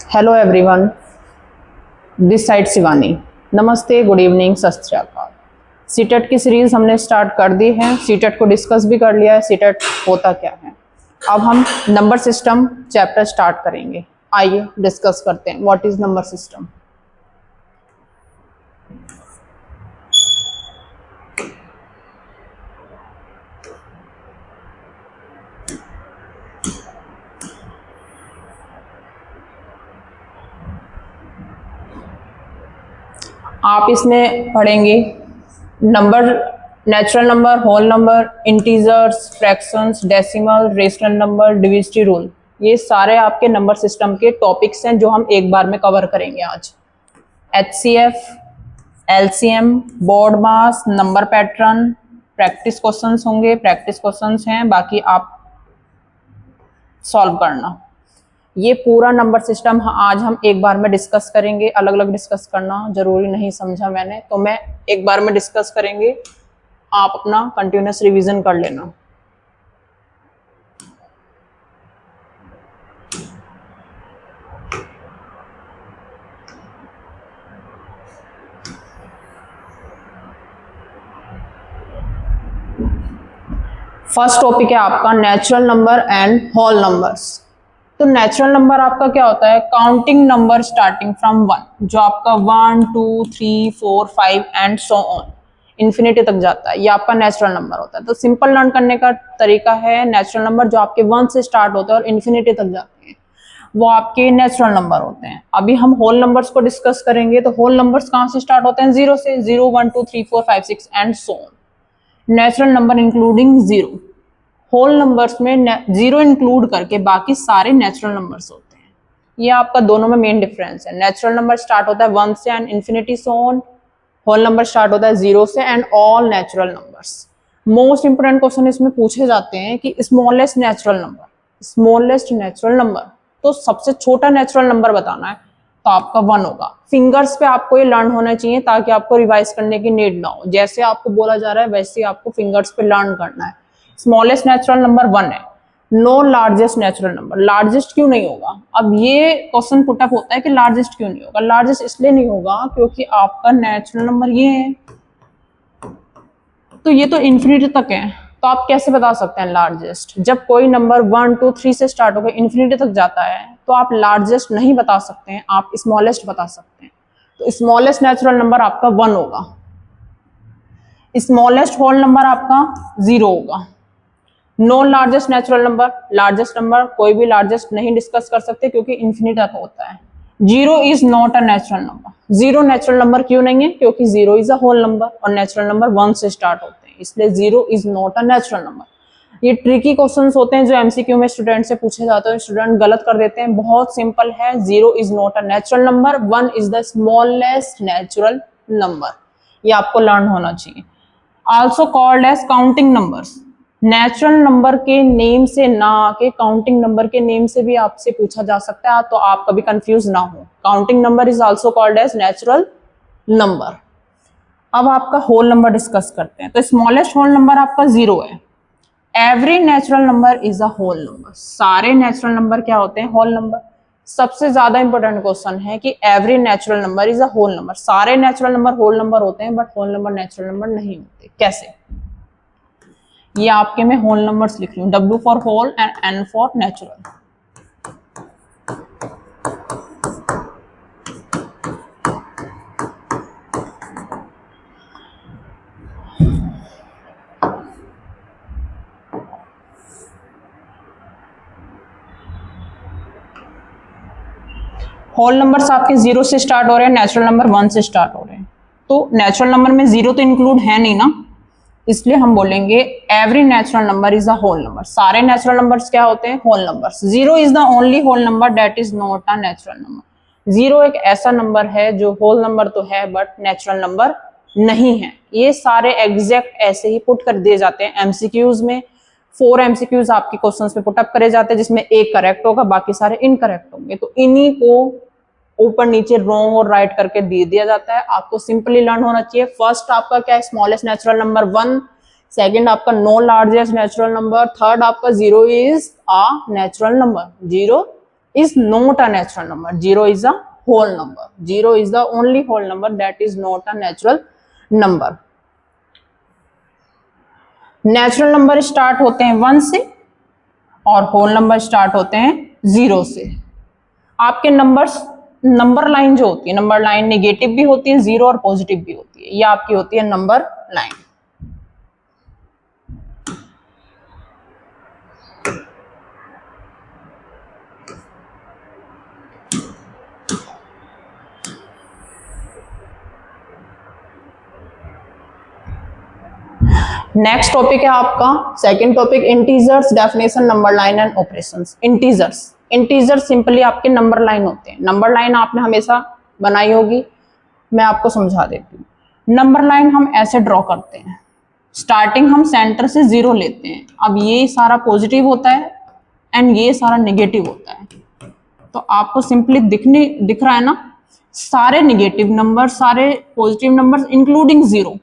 Hello everyone, this side Shivani. नमस्ते, good evening, सत श्री अकाल। सीटेट की सीरीज हमने स्टार्ट कर दी है। सीटेट को डिस्कस भी कर लिया है, सीटेट होता क्या है। अब हम नंबर सिस्टम चैप्टर स्टार्ट करेंगे। आइए डिस्कस करते हैं व्हाट इज नंबर सिस्टम। आप इसमें पढ़ेंगे number, natural number, whole number, integers, fractions, decimal, rational number, divisibility rule. ये सारे आपके नंबर सिस्टम के टॉपिक्स हैं जो हम एक बार में कवर करेंगे आज। HCF, LCM, बोर्ड मास, नंबर पैटर्न, प्रैक्टिस क्वेश्चंस होंगे, प्रैक्टिस क्वेश्चंस हैं, बाकी आप सॉल्व करना। ये पूरा नंबर सिस्टम आज हम एक बार में डिस्कस करेंगे। अलग अलग डिस्कस करना जरूरी नहीं समझा मैंने, तो मैं एक बार में डिस्कस करेंगे। आप अपना कंटिन्यूस रिवीजन कर लेना। फर्स्ट टॉपिक है आपका natural number and whole numbers. तो नेचुरल नंबर आपका क्या होता है? काउंटिंग नंबर स्टार्टिंग फ्रॉम 1, जो आपका 1 2 3 4 5 एंड सो ऑन इन्फिनिटी तक जाता है। ये आपका नेचुरल नंबर होता है। तो सिंपल लर्न करने का तरीका है, नेचुरल नंबर जो आपके 1 से स्टार्ट होते हैं और इन्फिनिटी तक जाते हैं वो आपके नेचुरल नंबर होते हैं। अभी हम होल नंबर्स को डिस्कस करेंगे। तो होल नंबर्स कहाँ से स्टार्ट होते हैं? 0 से। 0 1 2 3 4 5 6 and so on. Natural number including 0। Whole numbers में 0 इंक्लूड करके बाकी सारे नेचुरल नंबर्स होते हैं। ये आपका दोनों में मेन डिफरेंस है। नेचुरल नंबर स्टार्ट होता है 1 से and infinity so on. Whole number start होता है 0 से and all natural numbers. Most important question इसमें पूछे जाते हैं कि smallest natural number, smallest natural number. तो सबसे छोटा नेचुरल नंबर बताना है तो आपका 1 होगा। फिंगर्स पे आपको ये लर्न होना चाहिए ताकि आपको रिवाइज करने की नीड ना हो। जैसे आपको बोला जा रहा है वैसे आपको फिंगर्स पे लर्न करना है। स्मॉलेस्ट नेचुरल नंबर 1 है। No largest natural number. Largest क्यों नहीं होगा? अब ये क्वेश्चन पुटअप होता है कि लार्जेस्ट क्यों नहीं होगा। लार्जेस्ट इसलिए नहीं होगा क्योंकि आपका नेचुरल नंबर ये है, तो ये तो इन्फिनिटी तक है। तो आप कैसे बता सकते हैं लार्जेस्ट? जब कोई नंबर 1 2 3 से स्टार्ट होकर इन्फिनिटी तक जाता है तो आप लार्जेस्ट नहीं बता सकते हैं, आप स्मॉलेस्ट बता सकते हैं। तो स्मॉलेस्ट नेचुरल नंबर आपका 1 होगा। स्मॉलेस्ट होल नंबर आपका 0 होगा। No largest natural number, largest number कोई भी लार्जेस्ट नहीं डिस्कस कर सकते क्योंकि इन्फिनिटी तक होता है। 0 is not a natural number. 0 natural number क्यों नहीं है? क्योंकि 0 इज अ होल नंबर और नेचुरल नंबर 1 से स्टार्ट होते हैं, इसलिए 0 is not a natural number. ये ट्रिकी क्वेश्चंस होते हैं जो एमसीक्यू में स्टूडेंट से पूछे जाते हैं, स्टूडेंट गलत कर देते हैं। बहुत सिंपल है, 0 is not a natural number, 1 is the smallest natural number. ये आपको लर्न होना चाहिए। Also called as counting numbers. Natural number के नेम से ना आके काउंटिंग नंबर के नेम से भी आपसे पूछा जा सकता है, तो आप कभी कंफ्यूज ना हो। Counting number is also called as natural number. अब आपका होल नंबर डिस्कस करते हैं। तो स्मॉलेस्ट होल नंबर आपका 0 है। Every natural number is a whole number. सारे नेचुरल नंबर क्या होते हैं? Whole number. सबसे ज्यादा इंपॉर्टेंट क्वेश्चन है कि every natural number is a whole number. सारे नेचुरल नंबर होल नंबर होते हैं but whole number natural number नहीं होते। कैसे? ये आपके में होल नंबर्स लिख रही हूँ, W for whole and N for natural. Whole numbers आपके 0 से स्टार्ट हो रहे हैं, नेचुरल नंबर 1 से स्टार्ट हो रहे हैं। तो नेचुरल नंबर में 0 तो इंक्लूड है नहीं ना, इसलिए हम बोलेंगे every natural number is a whole number. सारे नेचुरल नंबर्स क्या होते हैं? Whole numbers. 0 is the only whole number that is not a natural number. 0 एक ऐसा नंबर है जो होल नंबर तो है बट नेचुरल नंबर नहीं है। ये सारे एग्जैक्ट ऐसे ही पुट कर दिए जाते हैं एमसीक्यूज में। 4 एमसीक्यूज आपके क्वेश्चंस में पुटअप करे जाते हैं जिसमें एक करेक्ट होगा, बाकी सारे इनकरेक्ट होंगे। तो इन्हीं को ऊपर नीचे रॉन्ग और राइट करके दे दिया जाता है। आपको सिंपली लर्न होना चाहिए। फर्स्ट आपका क्या है? Smallest natural number 1। सेकंड आपका no largest natural number. Third आपका 0 is a natural number. 0 is not a natural number. 0 is a whole number. 0 is the only whole number that is not a natural number. Natural number start होते हैं 1 से और whole number start होते हैं 0 से. आपके number line जो होती है, नंबर लाइन नेगेटिव भी होती है 0 और पॉजिटिव भी होती है. ये आपकी होती है नंबर लाइन. नेक्स्ट टॉपिक है आपका second topic, integers, definition, number line and operations. Integers simply आपके नंबर लाइन होते हैं. नंबर लाइन आपने हमेशा बनाई होगी, मैं आपको समझा देती हूँ. नंबर लाइन हम ऐसे ड्रॉ करते हैं, स्टार्टिंग हम सेंटर से 0 लेते हैं. अब ये सारा पॉजिटिव होता है एंड ये सारा नेगेटिव होता है. तो आपको सिंपली दिख रहा है ना, सारे नेगेटिव नंबर, सारे positive numbers including 0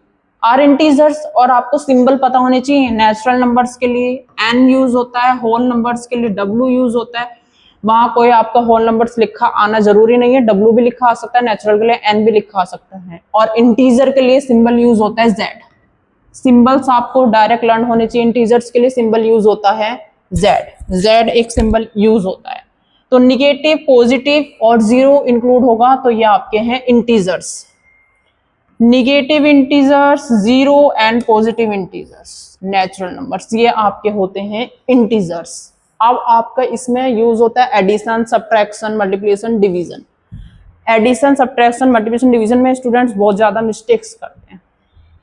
are integers. और आपको सिंबल पता होने चाहिए. नेचुरल नंबर्स के लिए n यूज होता है, होल नंबर्स के लिए w यूज होता है. वहां कोई आपका होल नंबर्स लिखा आना जरूरी नहीं है, w भी लिखा आ सकता है, नेचुरल के लिए n भी लिखा आ सकता है. और इंटीजर के लिए सिंबल यूज होता है z. सिंबल्स आपको डायरेक्ट लर्न होने चाहिए. इंटीजर्स के लिए सिंबल यूज होता है z एक सिंबल यूज होता है. तो निगेटिव, पॉजिटिव और 0 इंक्लूड होगा तो ये आपके हैं integers. Negative integers, 0 and positive integers, natural numbers, ये आपके होते हैं इंटीजर्स. अब आपका इसमें यूज होता है addition, subtraction, multiplication, division. Addition, subtraction, multiplication, division में स्टूडेंट्स बहुत ज्यादा मिस्टेक्स करते हैं.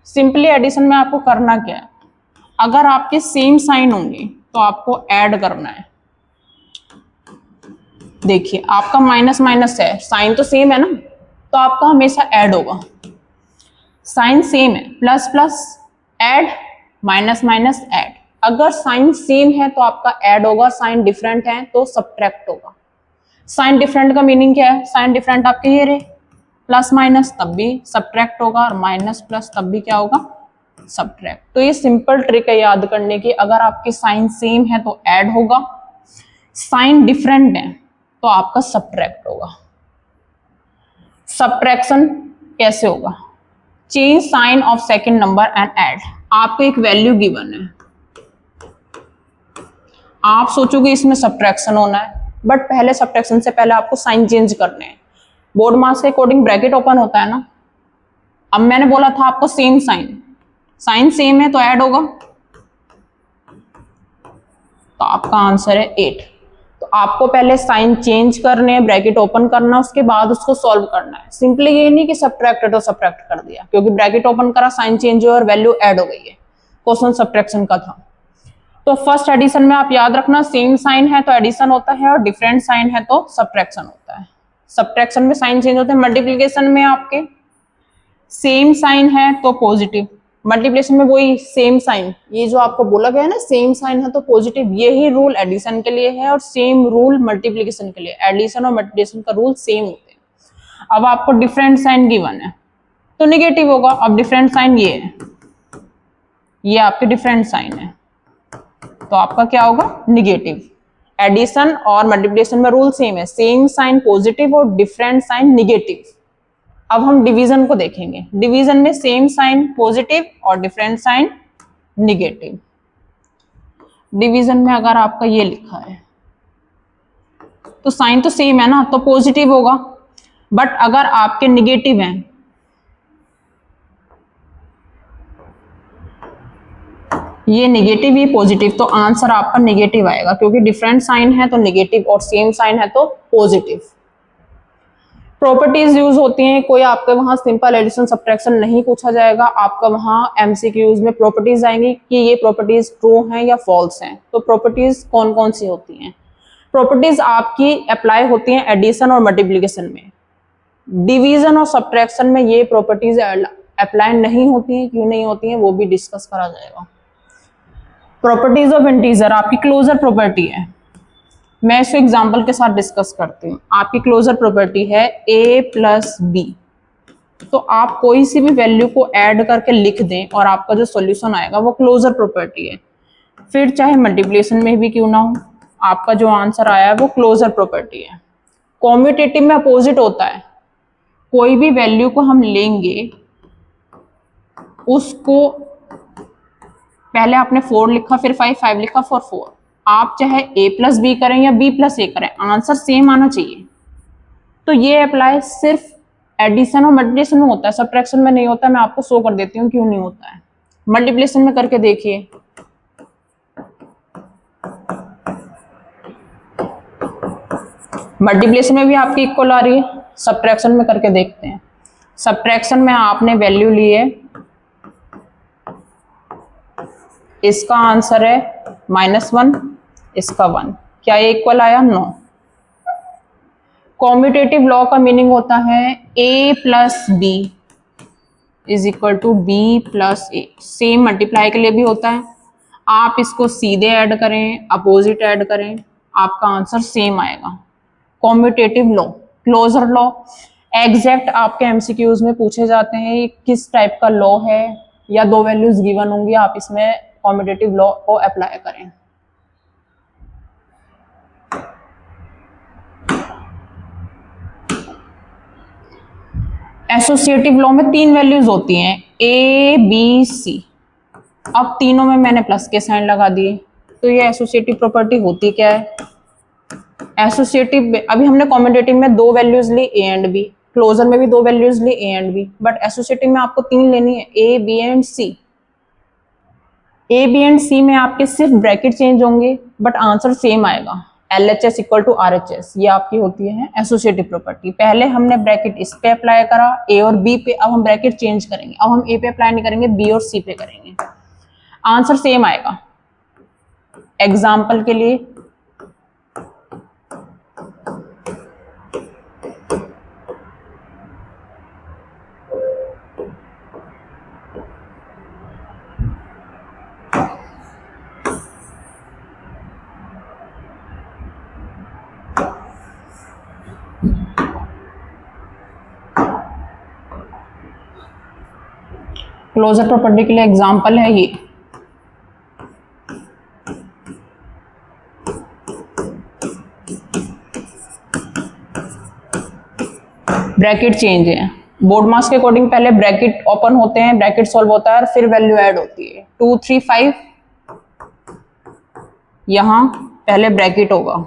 सिंपली एडिशन में आपको करना क्या है, अगर आपके सेम साइन होंगे तो आपको ऐड करना है. देखिए आपका माइनस माइनस है, साइन तो सेम है ना, तो आपका हमेशा ऐड होगा. साइन सेम है, plus plus add, minus minus add. अगर साइन सेम है तो आपका ऐड होगा, साइन डिफरेंट है तो सब्ट्रैक्ट होगा. साइन डिफरेंट का मीनिंग क्या है, साइन डिफरेंट आपके ये रहे, प्लस माइनस तब भी सब्ट्रैक्ट होगा और माइनस प्लस तब भी क्या होगा, सब्ट्रैक्ट. तो ये सिंपल ट्रिक है याद करने की. अगर आपके साइन सेम है तो ऐड होगा, साइन डिफरेंट है तो आपका सब्ट्रैक्ट होगा. सब्ट्रैक्शन कैसे होगा, change sign of second number and add. आपको एक वैल्यू गिवन है, आप सोचोगे इसमें सब्ट्रैक्शन होना है, बट पहले सब्ट्रैक्शन से पहले आपको साइन चेंज करने हैं. बोर्ड मास के अकॉर्डिंग ब्रैकेट ओपन होता है ना. अब मैंने बोला था आपको सेम साइन सेम है तो ऐड होगा, तो आपका आंसर है 8. तो आपको पहले साइन चेंज करने हैं, ब्रैकेट ओपन करना, उसके बाद उसको सॉल्व करना है. सिंपली ये नहीं कि सब्ट्रैक्ट है तो सब्ट्रैक्ट कर दिया, क्योंकि ब्रैकेट ओपन करा, साइन चेंज हुआ और वैल्यू ऐड हो गई है. क्वेश्चन सब्ट्रैक्शन का था. तो फर्स्ट एडिशन में आप याद रखना, सेम साइन है तो एडिशन होता है और डिफरेंट साइन है तो सब्ट्रैक्शन होता है. सब्ट्रैक्शन में साइन चेंज होते हैं. मल्टीप्लिकेशन में आपके सेम साइन है तो पॉजिटिव, मल्टीप्लिकेशन में वही सेम साइन, ये जो आपको बोला गया है ना सेम साइन है तो पॉजिटिव, यही रूल एडिशन के लिए है और सेम रूल मल्टीप्लिकेशन के लिए. एडिशन और मल्टीप्लिकेशन का रूल सेम होते हैं. अब आपको डिफरेंट साइन गिवन है तो नेगेटिव होगा. अब डिफरेंट साइन ये है, ये आपके डिफरेंट साइन है तो आपका क्या होगा, नेगेटिव. एडिशन और मल्टीप्लिकेशन में रूल सेम है, सेम साइन पॉजिटिव और डिफरेंट साइन नेगेटिव. अब हम डिवीजन को देखेंगे. डिवीजन में सेम साइन पॉजिटिव और डिफरेंट साइन नेगेटिव. डिवीजन में अगर आपका ये लिखा है तो साइन तो सेम है ना, तो पॉजिटिव होगा. बट अगर आपके नेगेटिव हैं, ये नेगेटिव ये पॉजिटिव, तो आंसर आपका नेगेटिव आएगा, क्योंकि डिफरेंट साइन है तो नेगेटिव और सेम साइन है तो पॉजिटिव. प्रॉपर्टीज यूज होती हैं, कोई आपके वहां सिंपल एडिशन सब्ट्रैक्शन नहीं पूछा जाएगा, आपका वहां एमसीक्यूज में प्रॉपर्टीज आएंगी कि ये प्रॉपर्टीज ट्रू हैं या फॉल्स हैं. तो प्रॉपर्टीज कौन कौन सी होती हैं, प्रॉपर्टीज आपकी अप्लाई होती हैं एडिशन और मल्टीप्लिकेशन में. डिवीजन और सब्ट्रैक्शन में ये प्रॉपर्टीज अप्लाई नहीं होती हैं. क्यों नहीं होती हैं वो भी डिस्कस करा जाएगा. प्रॉपर्टीज ऑफ इंटीजर आपकी क्लोजर प्रॉपर्टी है, मैं इसको एग्जांपल के साथ डिस्कस करती हूँ. आपकी क्लोजर प्रॉपर्टी है a प्लस बी, तो आप कोई सी भी वैल्यू को ऐड करके लिख दें और आपका जो सॉल्यूशन आएगा वो क्लोजर प्रॉपर्टी है. फिर चाहे मल्टीप्लिकेशन में भी क्यों ना हो, आपका जो आंसर आया है वो क्लोजर प्रॉपर्टी है। कॉम्यूटेटिव में अपोजिट होता है, कोई भी वैल्यू को हम लेंगे, उसको पहले आपने 4 लिखा, फिर 5 लिखा, 4। आप चाहे a प्लस बी करें या b प्लस ए करें, आंसर सेम आना चाहिए। तो ये अप्लाई सिर्फ एडिशन और मल्टीप्लिकेशन में होता है, सब्ट्रैक्शन में नहीं होता। मैं आपको शो कर देती हूँ क्यों नहीं होता है। मल्टीप्लिकेशन में करके देखिए, मल्टीप्लिकेशन में भी आपकी इक्वल आ रही है, सब्ट्रैक्शन में करके देखते हैं। सब्ट्रैक्शन में आपने वैल्यू ली है, इसका आंसर है -1, इसका 1, क्या ये इक्वल आया? नो। कॉम्यूटेटिव लॉ का मीनिंग होता है a plus B is equal to B plus A. Same multiply के लिए भी होता है, आप इसको सीधे ऐड करें, अपोजिट ऐड करें, आपका आंसर सेम आएगा। Commutative law, closure law exact आपके एमसीक्यूज में पूछे जाते हैं। ये किस टाइप का लॉ है, या 2 वैल्यूज गिवन होंगी, आप इसमें कॉम्यूटेटिव लॉ को अप्लाई करें। एसोसिएटिव लॉ में 3 वैल्यूज होती हैं, ए बी सी। अब तीनों में मैंने प्लस के साइन लगा दिए, तो ये एसोसिएटिव प्रॉपर्टी होती क्या है? एसोसिएटिव, अभी हमने कॉम्यूटेटिव में 2 वैल्यूज ली ए एंड बी, क्लोजर में भी 2 वैल्यूज ली A and B, but associative में आपको 3 लेनी है, A B and C. A B and C में आपके सिर्फ ब्रैकेट चेंज होंगे, बट आंसर सेम आएगा। LHS इक्वल टू RHS, ये आपकी होती है एसोसिएटिव प्रॉपर्टी। पहले हमने ब्रैकेट इस पे अप्लाई करा, ए और बी पे, अब हम ब्रैकेट चेंज करेंगे। अब हम ए पे अप्लाई नहीं करेंगे, बी और सी पे करेंगे, आंसर सेम आएगा। एग्जाम्पल के लिए, क्लोजर प्रॉपर्टी के लिए एग्जाम्पल है ये। ब्रैकेट चेंज है, बोर्ड मास के अकॉर्डिंग पहले ब्रैकेट ओपन होते हैं, ब्रैकेट सॉल्व होता है और फिर वैल्यू ऐड होती है। 2 3 5, यहां पहले ब्रैकेट होगा।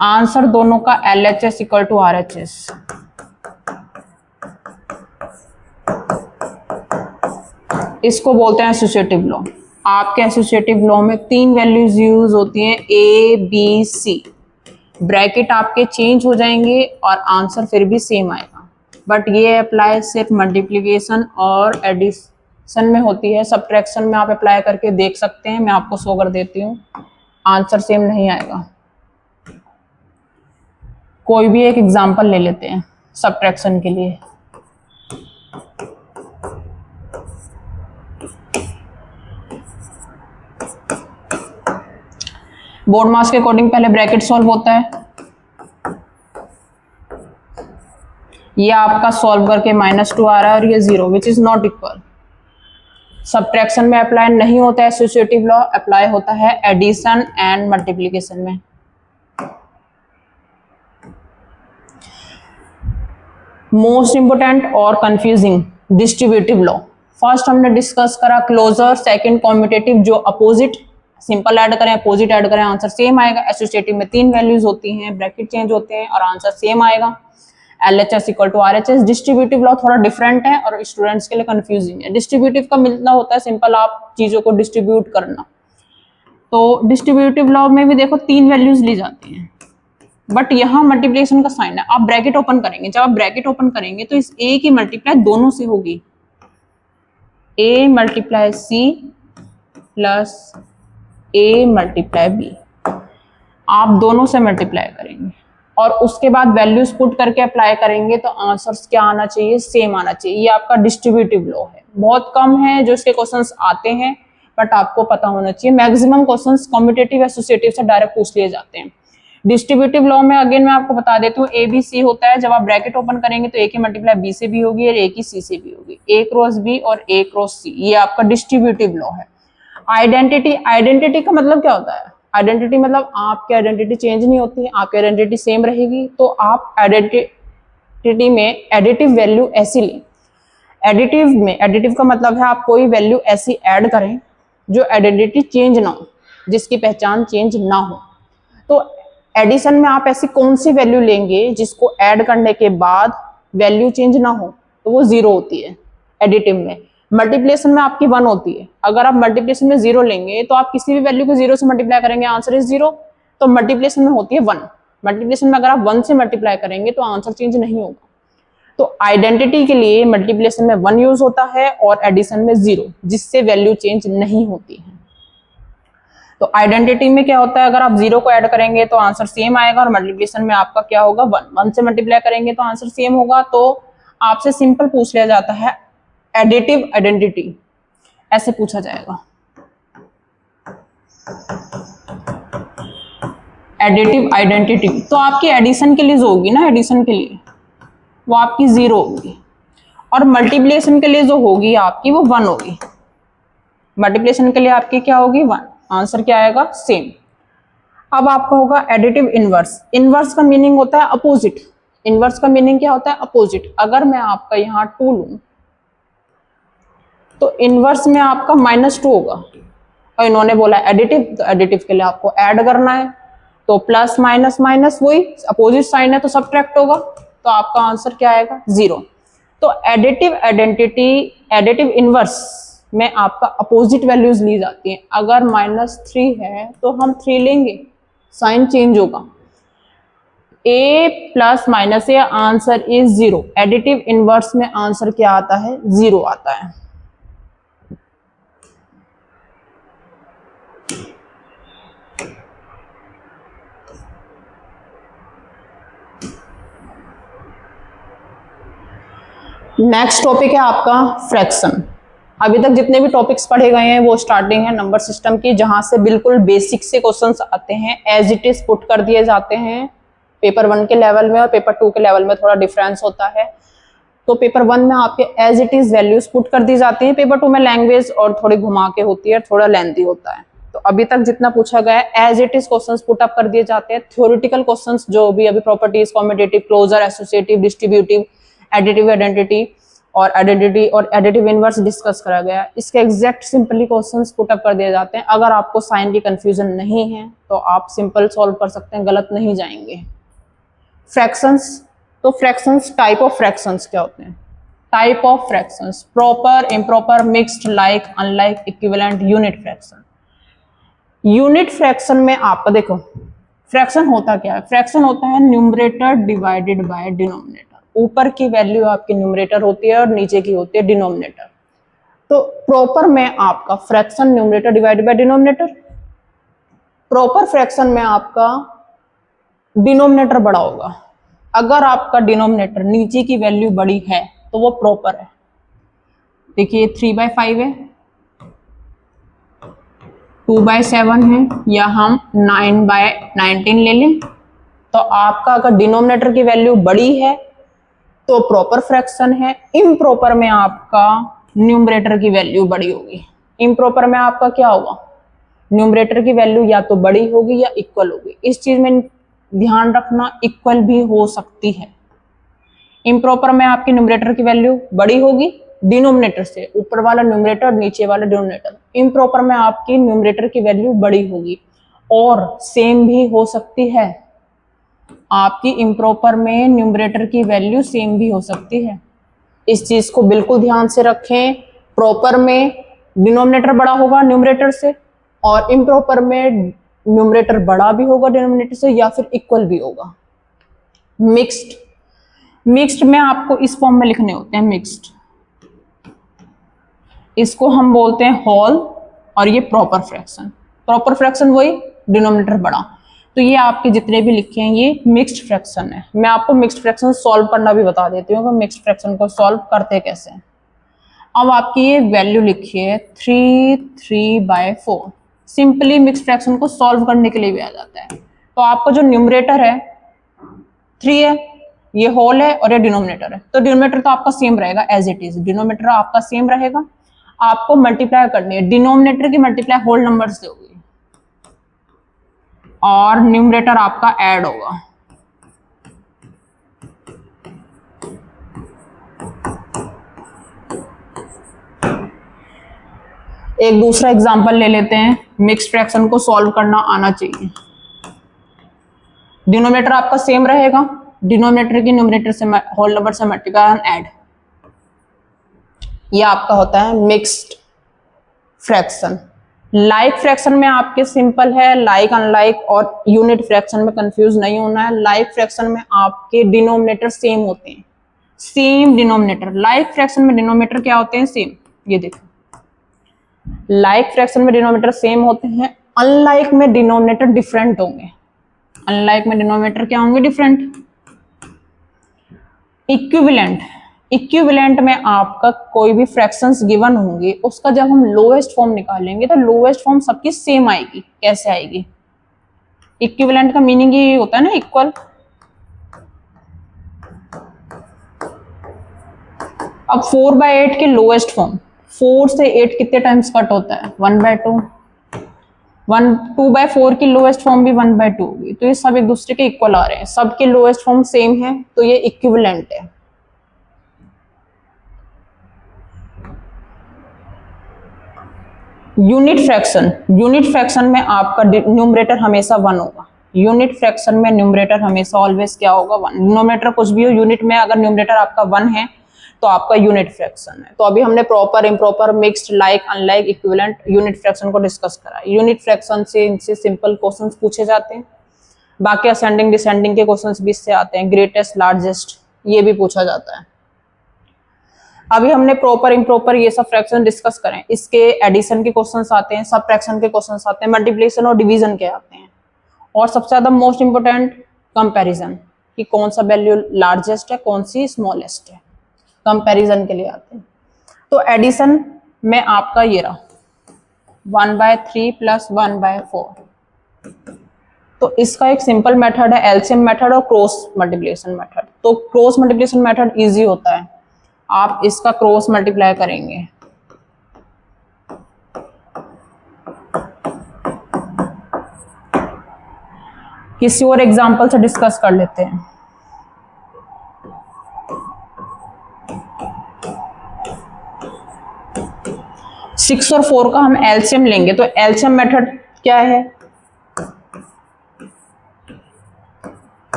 आंसर दोनों का LHS इक्वल टू RHS। इसको बोलते हैं एसोसिएटिव लॉ। आपके एसोसिएटिव लॉ में 3 वैल्यूज यूज होती हैं, ए बी सी। ब्रैकेट आपके चेंज हो जाएंगे और आंसर फिर भी सेम आएगा, बट ये अप्लाई सिर्फ मल्टीप्लिकेशन और एडिशन में होती है। सब्ट्रैक्शन में आप अप्लाई करके देख सकते हैं, मैं आपको शो कर देती हूँ, आंसर सेम नहीं आएगा। कोई भी एक एग्जांपल ले लेते हैं सब्ट्रैक्शन के लिए। बोर्ड मास के अकॉर्डिंग पहले ब्रैकेट सॉल्व होता है, ये आपका सॉल्व करके -2 आ रहा है और ये 0 which is not equal. Subtraction में अप्लाई नहीं होता है एसोसिएटिव लॉ, अप्लाई होता है एडिशन एंड मल्टीप्लिकेशन में। मोस्ट इंपोर्टेंट और कंफ्यूजिंग डिस्ट्रीब्यूटिव लॉ। फर्स्ट हमने डिस्कस करा क्लोजर, सेकंड कॉम्यूटेटिव, जो अपोजिट, सिंपल ऐड करें अपोजिट ऐड करें आंसर सेम आएगा। एसोसिएटिव में 3 वैल्यूज होती हैं, ब्रैकेट चेंज होते हैं और आंसर सेम आएगा। LHS equal to RHS। Distributive law थोड़ा डिफरेंट है और स्टूडेंट्स के लिए कंफ्यूजिंग है। डिस्ट्रीब्यूटिव का मिलना होता है सिंपल, आप चीजों को डिस्ट्रीब्यूट करना। तो डिस्ट्रीब्यूटिव लॉ में भी देखो 3 वैल्यूज ली जाती हैं, बट यहाँ मल्टीप्लिकेशन का साइन है। आप ब्रैकेट ओपन करेंगे, जब आप ब्रैकेट ओपन करेंगे तो इस A की मल्टीप्लाई दोनों से होगी, A multiply C plus A multiply B। आप दोनों से मल्टीप्लाई करेंगे और उसके बाद वैल्यूज पुट करके अप्लाई करेंगे तो आंसर्स क्या आना चाहिए? सेम आना चाहिए। ये आपका डिस्ट्रीब्यूटिव लॉ है। बहुत कम है जो इसके क्वेश्चंस आते हैं, बट आपको पता होना चाहिए। मैक्सिमम क्वेश्चंस कॉम्यूटेटिव एसोसिएटिव से डायरेक्ट पूछ लिए जाते हैं। डिस्ट्रीब्यूटिव लॉ में अगेन मैं आपको बता देती हूँ, ABC होता है, जब आप ब्रैकेट ओपन करेंगे तो A की मल्टीप्लाई B से भी होगी और A की C से भी होगी, A क्रॉस B और A क्रॉस C। ये आपका डिस्ट्रीब्यूटिव लॉ है। आइडेंटिटी, आइडेंटिटी का मतलब क्या होता है? आइडेंटिटी मतलब आपकी आइडेंटिटी चेंज नहीं होती है, आपकी आइडेंटिटी सेम रहेगी। तो आप आइडेंटिटी में एडिटिव वैल्यू ऐसी लें। एडिटिव का मतलब है आप कोई वैल्यू ऐसी ऐड करें जो आइडेंटिटी चेंज ना हो, जिसकी पहचान चेंज ना हो। तो एडिशन में आप ऐसी कौन सी वैल्यू लेंगे जिसको ऐड करने के बाद वैल्यू चेंज ना हो, तो वो 0 होती है एडिटिव में। मल्टीप्लिकेशन में आपकी 1 होती है। अगर आप मल्टीप्लिकेशन में 0 लेंगे तो आप किसी भी वैल्यू को 0 से मल्टीप्लाई करेंगे, आंसर इज 0। तो मल्टीप्लिकेशन में होती है 1। मल्टीप्लिकेशन में अगर आप 1 से मल्टीप्लाई करेंगे तो आंसर चेंज नहीं होगा। तो आइडेंटिटी के लिए मल्टीप्लिकेशन में 1 यूज होता है और एडिशन में 0, जिससे वैल्यू चेंज नहीं होती है। तो आइडेंटिटी में क्या होता है, अगर आप 0 को ऐड करेंगे तो आंसर सेम आएगा, और मल्टीप्लिकेशन में आपका क्या होगा 1 से मल्टीप्लाई करेंगे तो आंसर सेम होगा। तो आपसे सिंपल पूछ लिया जाता है एडिटिव आइडेंटिटी, ऐसे पूछा जाएगा। एडिटिव आइडेंटिटी तो आपकी एडिशन के लिए जो होगी ना, एडिशन के लिए वो आपकी 0 होगी, और मल्टीप्लिकेशन के लिए जो होगी आपकी वो 1 होगी। मल्टीप्लिकेशन के लिए आपकी क्या होगी 1, आंसर क्या आएगा सेम। अब आपका होगा एडिटिव इनवर्स। इनवर्स का मीनिंग होता है अपोजिट। इनवर्स का मीनिंग क्या होता है, अपोजिट। अगर मैं आपका यहाँ 2 लूं तो इनवर्स में आपका -2 होगा, और इन्होंने बोला एडिटिव, तो एडिटिव के लिए आपको ऐड करना है। तो प्लस माइनस माइनस वही अपोजिट साइन है तो सबट्रैक्ट होगा, तो आपका आंसर क्या आएगा 0। तो एडिटिव आइडेंटिटी, एडिटिव इनवर्स में आपका अपोजिट वैल्यूज ली जाती हैं। अगर -3 है तो हम 3 लेंगे, साइन चेंज होगा। a plus minus A, answer is 0। Additive inverse में आंसर क्या आता है 0 आता है। नेक्स्ट टॉपिक है आपका फ्रैक्शन। अभी तक जितने भी टॉपिक्स पढ़े गए हैं वो स्टार्टिंग है नंबर सिस्टम की, जहां से बिल्कुल बेसिक से क्वेश्चंस आते हैं, एज इट इज पुट कर दिए जाते हैं। पेपर 1 के लेवल में और पेपर 2 के लेवल में थोड़ा डिफरेंस होता है। तो पेपर 1 में आपके as it is values put कर दी जाती है, पेपर 2 में लैंग्वेज और थोड़ी घुमा के होती है, थोड़ा लेंथी होता है। तो अभी तक जितना पूछा गया है as it is questions put up कर दिए जाते हैं। थ्योरेटिकल क्वेश्चंस जो भी अभी properties, commutative, closure, associative, distributive, additive identity और आइडेंटिटी और एडिटिव इनवर्स डिस्कस करा गया, इसके exact simply questions put up कर दिए जाते हैं। अगर आपको साइन की कंफ्यूजन नहीं है तो आप सिंपल सॉल्व कर सकते हैं, गलत नहीं जाएंगे। फ्रैक्शंस, तो फ्रैक्शंस, टाइप ऑफ फ्रैक्शंस क्या होते हैं? Type of fractions, proper, improper, mixed, like, unlike, equivalent, unit fraction. Unit fraction में आपका देखो फ्रैक्शन होता क्या है, फ्रैक्शन होता है न्यूमरेटर डिवाइडेड बाय डिनोमिनेटर। ऊपर की वैल्यू आपकी न्यूमरेटर होती है और नीचे की होती है डिनोमिनेटर। तो प्रॉपर में आपका fraction numerator divided by denominator, proper fraction में आपका डिनोमिनेटर बड़ा होगा। अगर आपका डिनोमिनेटर नीचे की वैल्यू बड़ी है तो वो प्रॉपर है। देखिए 3/5 है, 2/7 है, या हम 9/19 ले लें। तो आपका अगर डिनोमिनेटर की वैल्यू बड़ी है तो प्रॉपर फ्रैक्शन है। इम्प्रॉपर में आपका न्यूमरेटर की वैल्यू बड़ी होगी। इम्प्रॉपर में आपका क्या होगा, न्यूमरेटर की वैल्यू या तो बड़ी होगी या इक्वल होगी। इस चीज में ध्यान रखना, इक्वल भी हो सकती है। इम्प्रॉपर में आपकी न्यूमरेटर की वैल्यू बड़ी होगी डिनोमिनेटर से, ऊपर वाला न्यूमरेटर नीचे वाला डिनोमिनेटर। इम्प्रॉपर में आपकी न्यूमरेटर की वैल्यू बड़ी होगी और सेम भी हो सकती है। आपकी इम्प्रॉपर में न्यूमरेटर की वैल्यू सेम भी हो सकती है। इस चीज को बिल्कुल ध्यान से रखें। प्रॉपर में डिनोमिनेटर बड़ा होगा न्यूमरेटर से, और इम्प्रॉपर में न्यूमरेटर बड़ा भी होगा डिनोमिनेटर से या फिर इक्वल भी होगा। मिक्स्ड, मिक्स्ड में आपको इस फॉर्म में लिखने होते हैं मिक्स्ड। इसको हम बोलते हैं होल, और ये प्रॉपर फ्रैक्शन। प्रॉपर फ्रैक्शन वही डिनोमिनेटर बड़ा। तो ये आपके जितने भी लिखे हैं ये मिक्स्ड फ्रैक्शन है। मैं आपको मिक्स्ड फ्रैक्शन सॉल्व करना भी बता देती हूँ कि मिक्स्ड फ्रैक्शन को सॉल्व करते कैसे हैं। अब आपकी ये वैल्यू लिखी है 3/4। सिंपली मिक्स्ड फ्रैक्शन को सॉल्व करने के लिए भी आ जाता है। तो आपका जो न्यूमरेटर है 3 है, ये होल है और ये डिनोमिनेटर है, तो डिनोमिनेटर तो आपका सेम रहेगा एज इट इज। डिनोमिनेटर आपका सेम रहेगा। आपको मल्टीप्लाई करनी है, डिनोमिनेटर की मल्टीप्लाई होल नंबर से होगी। और न्यूमरेटर आपका ऐड होगा। एक दूसरा एग्जांपल ले लेते हैं, मिक्स्ड फ्रैक्शन को सॉल्व करना आना चाहिए। डिनोमिनेटर आपका सेम रहेगा, डिनोमिनेटर की न्यूमरेटर से होल नंबर से मल्टीप्लाई एंड ऐड, ये आपका होता है मिक्स्ड फ्रैक्शन। लाइक फ्रैक्शन में आपके सिंपल है, लाइक अनलाइक और यूनिट फ्रैक्शन में कंफ्यूज नहीं होना है। लाइक फ्रैक्शन में आपके डिनोमिनेटर सेम होते हैं, सेम डिनोमिनेटर। लाइक फ्रैक्शन में डिनोमिनेटर क्या होते हैं, सेम। ये देखो, लाइक फ्रैक्शन में डिनोमिनेटर सेम होते हैं, अनलाइक में डिनोमिनेटर डिफरेंट होंगे। अनलाइक में डिनोमिनेटर क्या होंगे, डिफरेंट। इक्विवेलेंट, इक्विवेलेंट में आपका कोई भी फ्रैक्शंस गिवन होंगे, उसका जब हम लोएस्ट फॉर्म निकालेंगे तो लोएस्ट फॉर्म सबकी सेम आएगी। कैसे आएगी, इक्विवेलेंट का मीनिंग ये होता है ना, इक्वल। अब 4/8 के लोएस्ट फॉर्म, 4 से 8 कितने टाइम्स कट होता है, 1/2। 2/4 की लोएस्ट फॉर्म भी 1/2 होगी, तो ये सब एक दूसरे के इक्वल आ रहे हैं, सबके लोएस्ट फॉर्म सेम है, तो ये इक्विवेलेंट है। यूनिट फ्रैक्शन, यूनिट फ्रैक्शन में आपका न्यूमरेटर हमेशा 1 होगा। यूनिट फ्रैक्शन में न्यूमरेटर हमेशा ऑलवेज क्या होगा, 1। डिनोमिनेटर कुछ भी हो, यूनिट में अगर न्यूमरेटर आपका 1 है तो आपका यूनिट फ्रैक्शन है। तो अभी हमने proper, improper, mixed, like, unlike, equivalent, unit fraction को डिस्कस करा। यूनिट फ्रैक्शन से इनसे सिंपल क्वेश्चंस पूछे जाते हैं, बाकी असेंडिंग डिसेंडिंग के क्वेश्चंस भी इससे आते हैं, ग्रेटेस्ट, लार्जेस्ट, ये भी पूछा जाता है। अभी हमने प्रॉपर, इम्प्रॉपर ये सब फ्रैक्शन डिस्कस करें, इसके एडिशन के क्वेश्चंस आते हैं, सब फ्रैक्शन के क्वेश्चंस आते हैं, मल्टीप्लिकेशन और डिवीजन के आते हैं, और सबसे ज्यादा मोस्ट इंपोर्टेंट कंपैरिजन, कि कौन सा वैल्यू लार्जेस्ट है, कौन सी स्मॉलेस्ट है, कंपैरिजन के लिए आते हैं। तो एडिशन में आपका ये रहा 1/3 + 1/4। तो इसका एक सिंपल मेथड है एलसीएम मेथड और क्रॉस मल्टीप्लिकेशन मेथड। तो क्रॉस मल्टीप्लिकेशन मेथड इजी होता है, आप इसका क्रॉस मल्टीप्लाई करेंगे, किसी और एग्जांपल से डिस्कस कर लेते हैं। सिक्स और 4 का हम एलसीएम लेंगे, तो एलसीएम मेथड क्या है,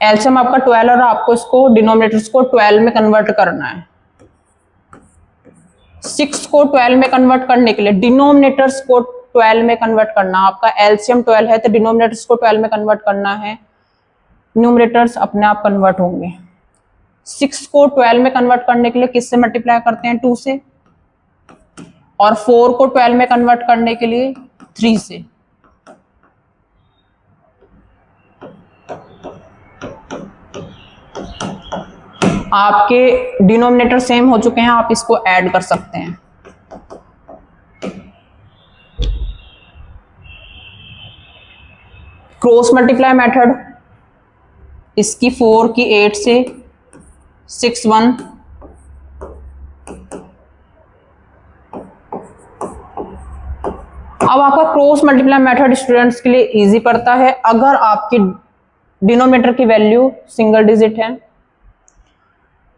एलसीएम आपका 12 और आपको इसको डिनोमिनेटर्स को 12 में कन्वर्ट करना है। 6 को 12 में कन्वर्ट करने के लिए डिनोमिनेटर्स को 12 में कन्वर्ट करना, आपका एलसीएम 12 है तो डिनोमिनेटर्स को 12 में कन्वर्ट करना है, न्यूमरेटर्स अपने आप कन्वर्ट होंगे। 6 को 12 में कन्वर्ट करने के लिए किससे मल्टीप्लाई करते हैं, 2 से, और 4 को 12 में कन्वर्ट करने के लिए 3 से। आपके डिनोमिनेटर सेम हो चुके हैं, आप इसको ऐड कर सकते हैं। क्रॉस मल्टीप्लाई मेथड, इसकी 4 की 8 से 6 1, अब आपका क्रॉस मल्टीप्लाई मेथड स्टूडेंट्स के लिए इजी पड़ता है अगर आपकी डिनोमिनेटर की वैल्यू सिंगल डिजिट है।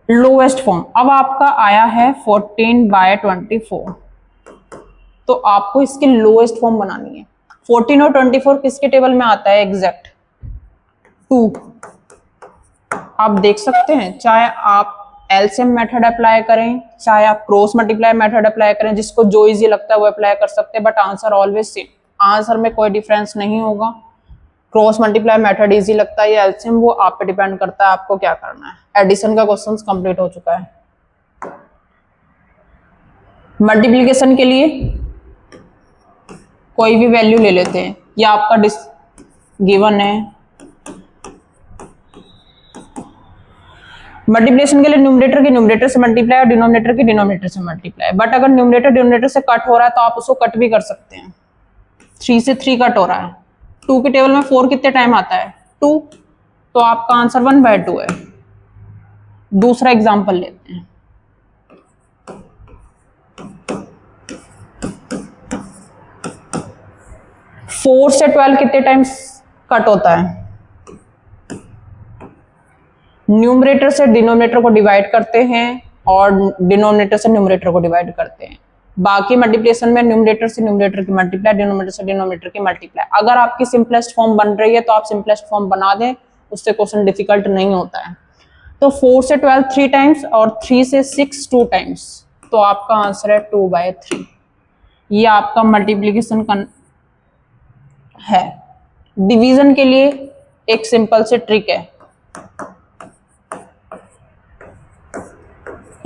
लोएस्ट फॉर्म अब आपका आया है 14/24, तो आपको इसकी लोएस्ट फॉर्म बनानी है। 14 और 24 किसके टेबल में आता है, एग्जैक्ट 2। आप देख सकते हैं, चाहे आप एलसीएम मेथड अप्लाई करें, चाहे आप क्रॉस मल्टीप्लाई मेथड अप्लाई करें, जिसको जो इजी लगता है वो अप्लाई कर सकते हैं, but answer always same, answer में कोई डिफरेंस नहीं होगा। क्रॉस मल्टीप्लाई मेथड इजी लगता है या एलसीएम, वो आप पे डिपेंड करता है आपको क्या करना है। एडिशन का क्वेश्चन कंप्लीट हो चुका है। मल्टीप्लिकेशन के लिए कोई भी वैल्यू ले लेते हैं, या आपका गिवन है। मल्टीप्लिकेशन के लिए न्यूमरेटर के न्यूमरेटर से मल्टीप्लाई और डिनोमिनेटर के डिनोमिनेटर से मल्टीप्लाई, बट अगर न्यूमरेटर डिनोमिनेटर से कट हो रहा है तो आप उसको कट भी कर सकते हैं। 3 से 3 कट हो रहा है, 2 के टेबल में 4 कितने टाइम आता है, 2, तो आपका आंसर 1/2 है। दूसरा एग्जांपल लेते हैं, 4 से 12 कितने टाइम्स कट होता है? न्यूमरेटर से डिनोमिनेटर को डिवाइड करते हैं और डिनोमिनेटर से न्यूमरेटर को डिवाइड करते हैं। बाकी मल्टीप्लिकेशन में न्यूमरेटर से न्यूमरेटर की मल्टीप्लाई, डिनोमिनेटर से डिनोमिनेटर की मल्टीप्लाई। अगर आपकी सिंपलेस्ट फॉर्म बन रही है तो आप सिंपलेस्ट फॉर्म बना दें, उससे क्वेश्चन डिफिकल्ट नहीं होता है। तो 4 से 12 3 टाइम्स और 3 से 6 2 टाइम्स, तो आपका आंसर है 2/3। ये आपका मल्टीप्लीकेशन का है। डिवीजन के लिए एक सिंपल से ट्रिक है,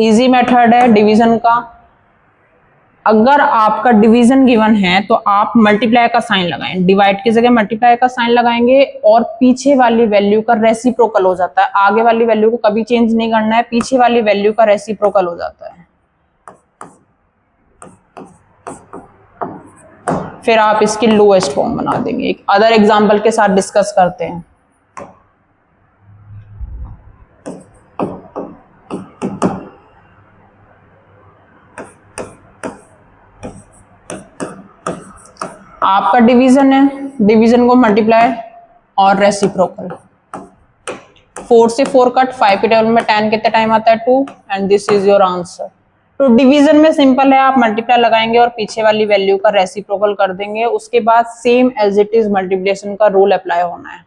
इजी मेथड है डिवीजन का। अगर आपका डिवीजन गिवन है तो आप मल्टीप्लाई का साइन लगाएं, डिवाइड की जगह मल्टीप्लाई का साइन लगाएंगे और पीछे वाली वैल्यू का रेसिप्रोकल हो जाता है। आगे वाली वैल्यू को कभी चेंज नहीं करना है, पीछे वाली वैल्यू का रेसिप्रोकल हो जाता है। फिर आप इसकी लोएस्ट फॉर्म बना देंगे। एक अदर एग्जांपल के साथ डिस्कस करते हैं। आपका डिवीजन है, डिवीजन को मल्टीप्लाई और रेसिप्रोकल। 4 से 4 कट, 5 के टेबल में 10 कितने टाइम आता है? 2, and this is your answer. तो डिवीजन में सिंपल है, आप मल्टीप्लाई लगाएंगे और पीछे वाली वैल्यू का रेसिप्रोकल कर देंगे। उसके बाद same as it is multiplication का रूल अप्लाई होना है।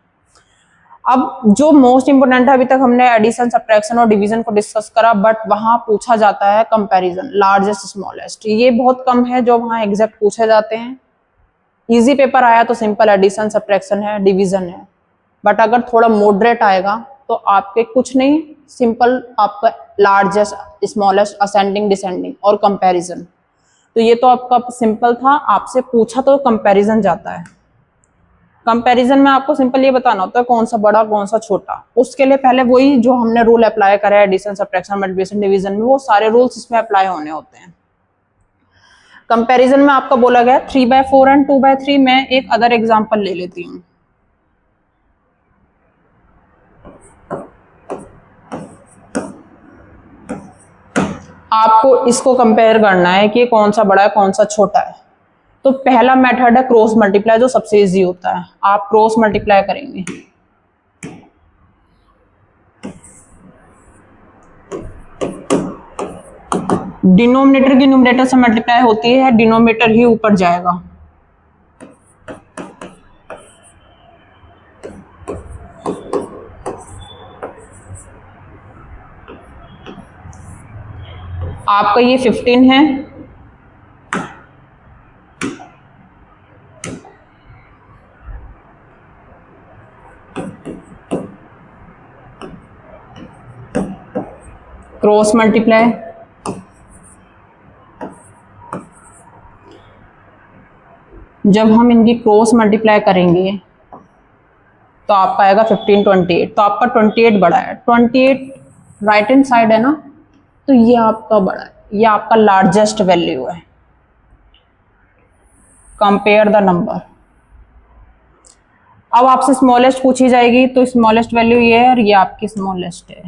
अब जो मोस्ट इंपोर्टेंट है, अभी तक हमने एडिशन, सब्ट्रैक्शन और डिवीजन को डिस्कस करा, बट वहां पूछा जाता है कंपैरिजन, लार्जेस्ट स्मॉलेस्ट। ये बहुत कम है जो वहां एग्जैक्ट पूछे जाते हैं। इजी पेपर आया तो सिंपल एडिशन, सब्ट्रैक्शन है, डिवीजन है। बट अगर थोड़ा मॉडरेट आएगा तो आपके कुछ नहीं, सिंपल आपका लार्जेस्ट, स्मॉलेस्ट, असेंडिंग, डिसेंडिंग और कंपैरिजन। तो ये तो आपका सिंपल था। आपसे पूछा तो कंपैरिजन जाता है। कंपैरिजन में आपको सिंपल ये बताना होता है कौन सा बड़ा कौन सा छोटा। उसके लिए पहले वही जो हमने रूल अप्लाई करा है एडिशन, सब्ट्रैक्शन, मल्टीप्लिकेशन, डिवीजन में, वो सारे रूल्स इसमें अप्लाई होने होते हैं। कंपैरिजन में आपका बोला गया 3/4 एंड 2/3। मैं एक अदर एग्जांपल ले लेती हूँ। आपको इसको कंपेयर करना है कि कौन सा बड़ा है कौन सा छोटा है। तो पहला मेथड है क्रॉस मल्टीप्लाई, जो सबसे इजी होता है। आप क्रॉस मल्टीप्लाई करेंगे, डिनोमिनेटर की न्यूमरेटर से मल्टीप्लाई होती है, डिनोमिनेटर ही ऊपर जाएगा। आपका ये 15 है, क्रॉस मल्टीप्लाई। जब हम इनकी क्रॉस मल्टीप्लाई करेंगे तो आपका आएगा 15 28। तो आपका 28 बड़ा है, 28 राइट हैंड साइड है ना, तो ये आपका बड़ा है, ये आपका लार्जेस्ट वैल्यू है। Compare the number. अब आपसे स्मॉलेस्ट पूछी जाएगी तो स्मॉलेस्ट वैल्यू ये है और ये आपकी स्मॉलेस्ट है।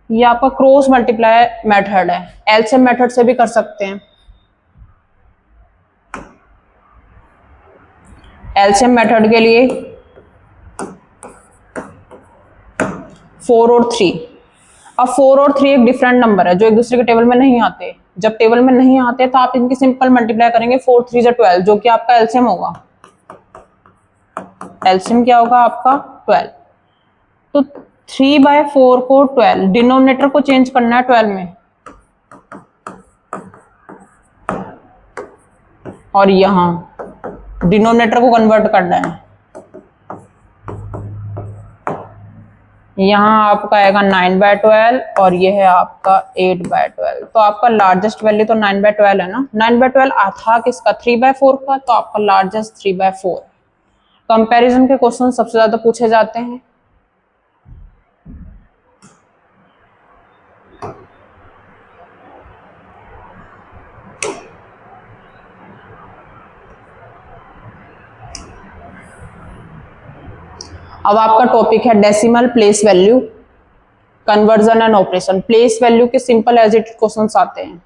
ये आपका क्रॉस मल्टीप्लाई मेथड है। एलसीएम मेथड से भी कर सकते हैं। एलसीएम मेथड के लिए 4 और 3। अब 4 और 3 एक डिफरेंट नंबर है जो एक दूसरे के टेबल में नहीं आते। जब टेबल में नहीं आते तो आप इनकी सिंपल मल्टीप्लाई करेंगे, 4 3 से 12, जो कि आपका एलसीएम होगा। एलसीएम क्या होगा आपका? 12। तो 3/4 को 12, डिनोमिनेटर को चेंज करना है 12 में, और यहां डिनोमिनेटर को कन्वर्ट करना है। यहाँ आपका आएगा 9/12 और ये है आपका 8/12। तो आपका लार्जेस्ट वैल्यू तो 9/12 है ना। 9/12 था किसका? 3/4 का। तो आपका लार्जेस्ट 3/4। कंपैरिजन के क्वेश्चन सबसे ज्यादा पूछे जाते हैं। अब आपका टॉपिक है decimal, place value, conversion and operation. Place value के सिंपल एज इट क्वेश्चंस आते हैं।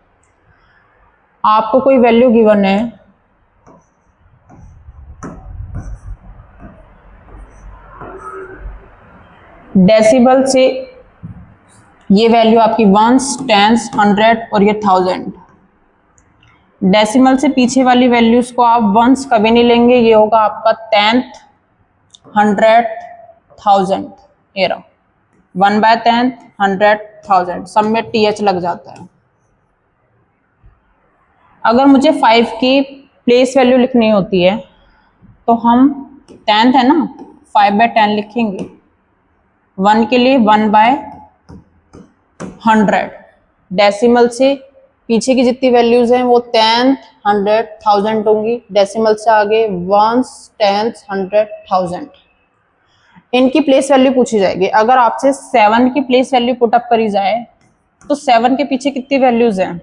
आपको कोई वैल्यू गिवन है, डेसिबल से ये वैल्यू आपकी वंस, टेंस, 100 और ये 1000। डेसिमल से पीछे वाली वैल्यूज को आप वंस कभी नहीं लेंगे, ये होगा आपका 10th, 100, 1000। ये रहा 1/10, 100, 1000, सब में TH लग जाता है। अगर मुझे 5 की प्लेस वैल्यू लिखनी होती है तो हम 10th है ना, 5/10 लिखेंगे। 1 के लिए 1/100। डेसिमल से पीछे की जितनी वैल्यूज हैं वो 10th, 100, 1000 होंगी। डेसिमल से आगे वंस, टेंस, 100, 1000। इनकी प्लेस वैल्यू पूछी जाएगी। अगर आपसे 7 की प्लेस वैल्यू पुटअप करी जाए तो 7 के पीछे कितनी वैल्यूज हैं?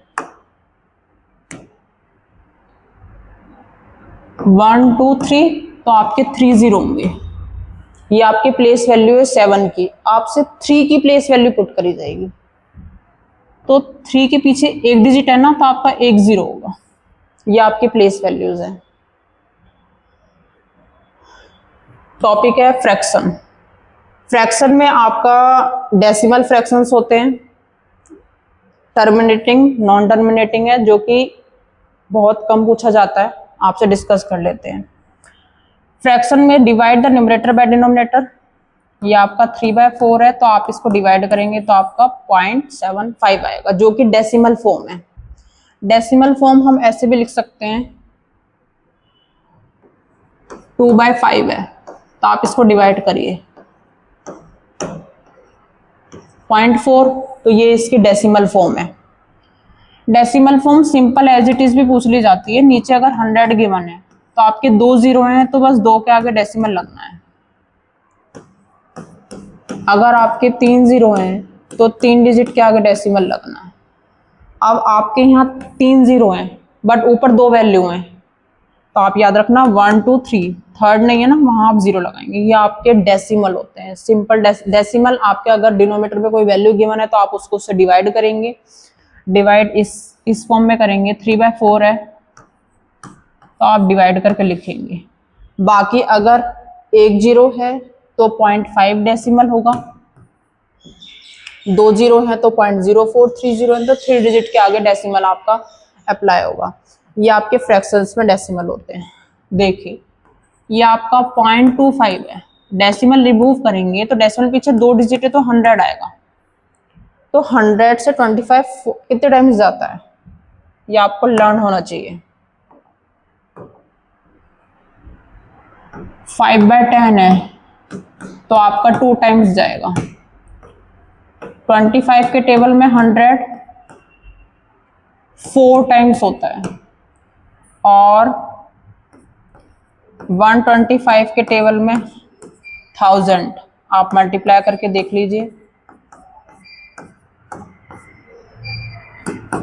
1 2 3, तो आपके 30 होंगे। ये आपकी प्लेस वैल्यू है 7 की। आपसे 3 की प्लेस वैल्यू पुट करी जाएगी तो 3 के पीछे एक डिजिट है ना, तो आपका 10 होगा। ये आपकी प्लेस वैल्यूज है। टॉपिक है फ्रैक्शन। फ्रैक्शन में आपका डेसिमल फ्रैक्शंस होते हैं, टर्मिनेटिंग, नॉन टर्मिनेटिंग है, जो कि बहुत कम पूछा जाता है, आपसे डिस्कस कर लेते हैं। फ्रैक्शन में divide the numerator by denominator. ये आपका 3/4 है, तो आप इसको डिवाइड करेंगे तो आपका 0.75 आएगा, जो कि डेसिमल फॉर्म है। डेसिमल फॉर्म हम ऐसे भी लिख सकते हैं, 2/5 है, तो आप इसको डिवाइड करिए 0.4, तो ये इसकी डेसिमल फॉर्म है। Decimal form simple as it is भी पूछ ली जाती है। नीचे अगर 100 गिवन है तो आपके 2 0 हैं, तो बस 2 के आगे डेसिमल लगना है। अगर आपके 3 0 हैं तो 3 डिजिट के आगे डेसिमल लगना है। अब आपके यहाँ 3 0 हैं बट ऊपर 2 वैल्यू हैं, तो आप याद रखना 1 2 3, थर्ड नहीं है ना, वहां आप 0 लगाएंगे। ये आपके डेसिमल होते हैं, सिंपल डेसिमल। आपके अगर डिनोमिनेटर पे कोई वैल्यू गिवन है तो आप उसको उससे डिवाइड करेंगे। डिवाइड इस फॉर्म में करेंगे, 3/4 है तो आप डिवाइड करके लिखेंगे। बाकी अगर 1 0 है तो 0.5 डेसिमल होगा, 2 0 है तो 0.04, 3 0 है तो 3 डिजिट के आगे डेसिमल आपका अप्लाई होगा। ये आपके फ्रैक्शंस में डेसिमल होते हैं। देखिए ये आपका 0.25 है, डेसिमल रिमूव करेंगे तो डेसिमल पीछे 2 डिजिट है तो 100 आएगा। तो 100 से 25 कितने टाइम्स जाता है, ये आपको लर्न होना चाहिए। 5/10 है तो आपका 2 टाइम्स जाएगा। 25 के टेबल में 100 4 टाइम्स होता है, और 125 के टेबल में 1000। आप मल्टीप्लाई करके देख लीजिए,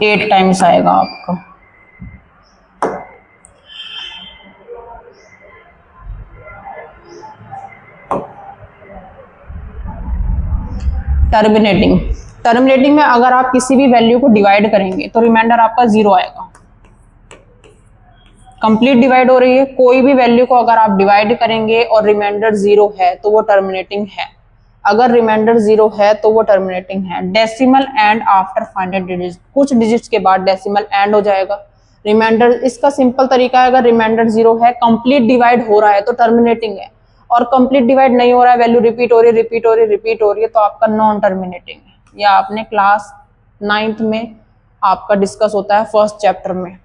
8 टाइम्स आएगा आपका। टर्मिनेटिंग में अगर आप किसी भी वैल्यू को डिवाइड करेंगे तो रिमाइंडर आपका 0 आएगा। कंप्लीट डिवाइड हो रही है, कोई भी वैल्यू को अगर आप डिवाइड करेंगे और रिमाइंडर 0 है तो वो टर्मिनेटिंग है। अगर रिमाइंडर 0 है तो वो टर्मिनेटिंग है। Decimal and after final digit, कुछ डिजिट्स के बाद डेसिमल एंड हो जाएगा। रिमाइंडर, इसका सिंपल तरीका है, अगर रिमाइंडर 0 है, कंप्लीट डिवाइड हो रहा है तो टर्मिनेटिंग है, और कंप्लीट डिवाइड नहीं हो रहा है, वैल्यू रिपीट हो रही है, रिपीट हो रही है, रिपीट हो रही है, तो आपका नॉन टर्मिनेटिंग है। या आपने क्लास 9th में आपका डिस्कस होता है फर्स्ट चैप्टर में।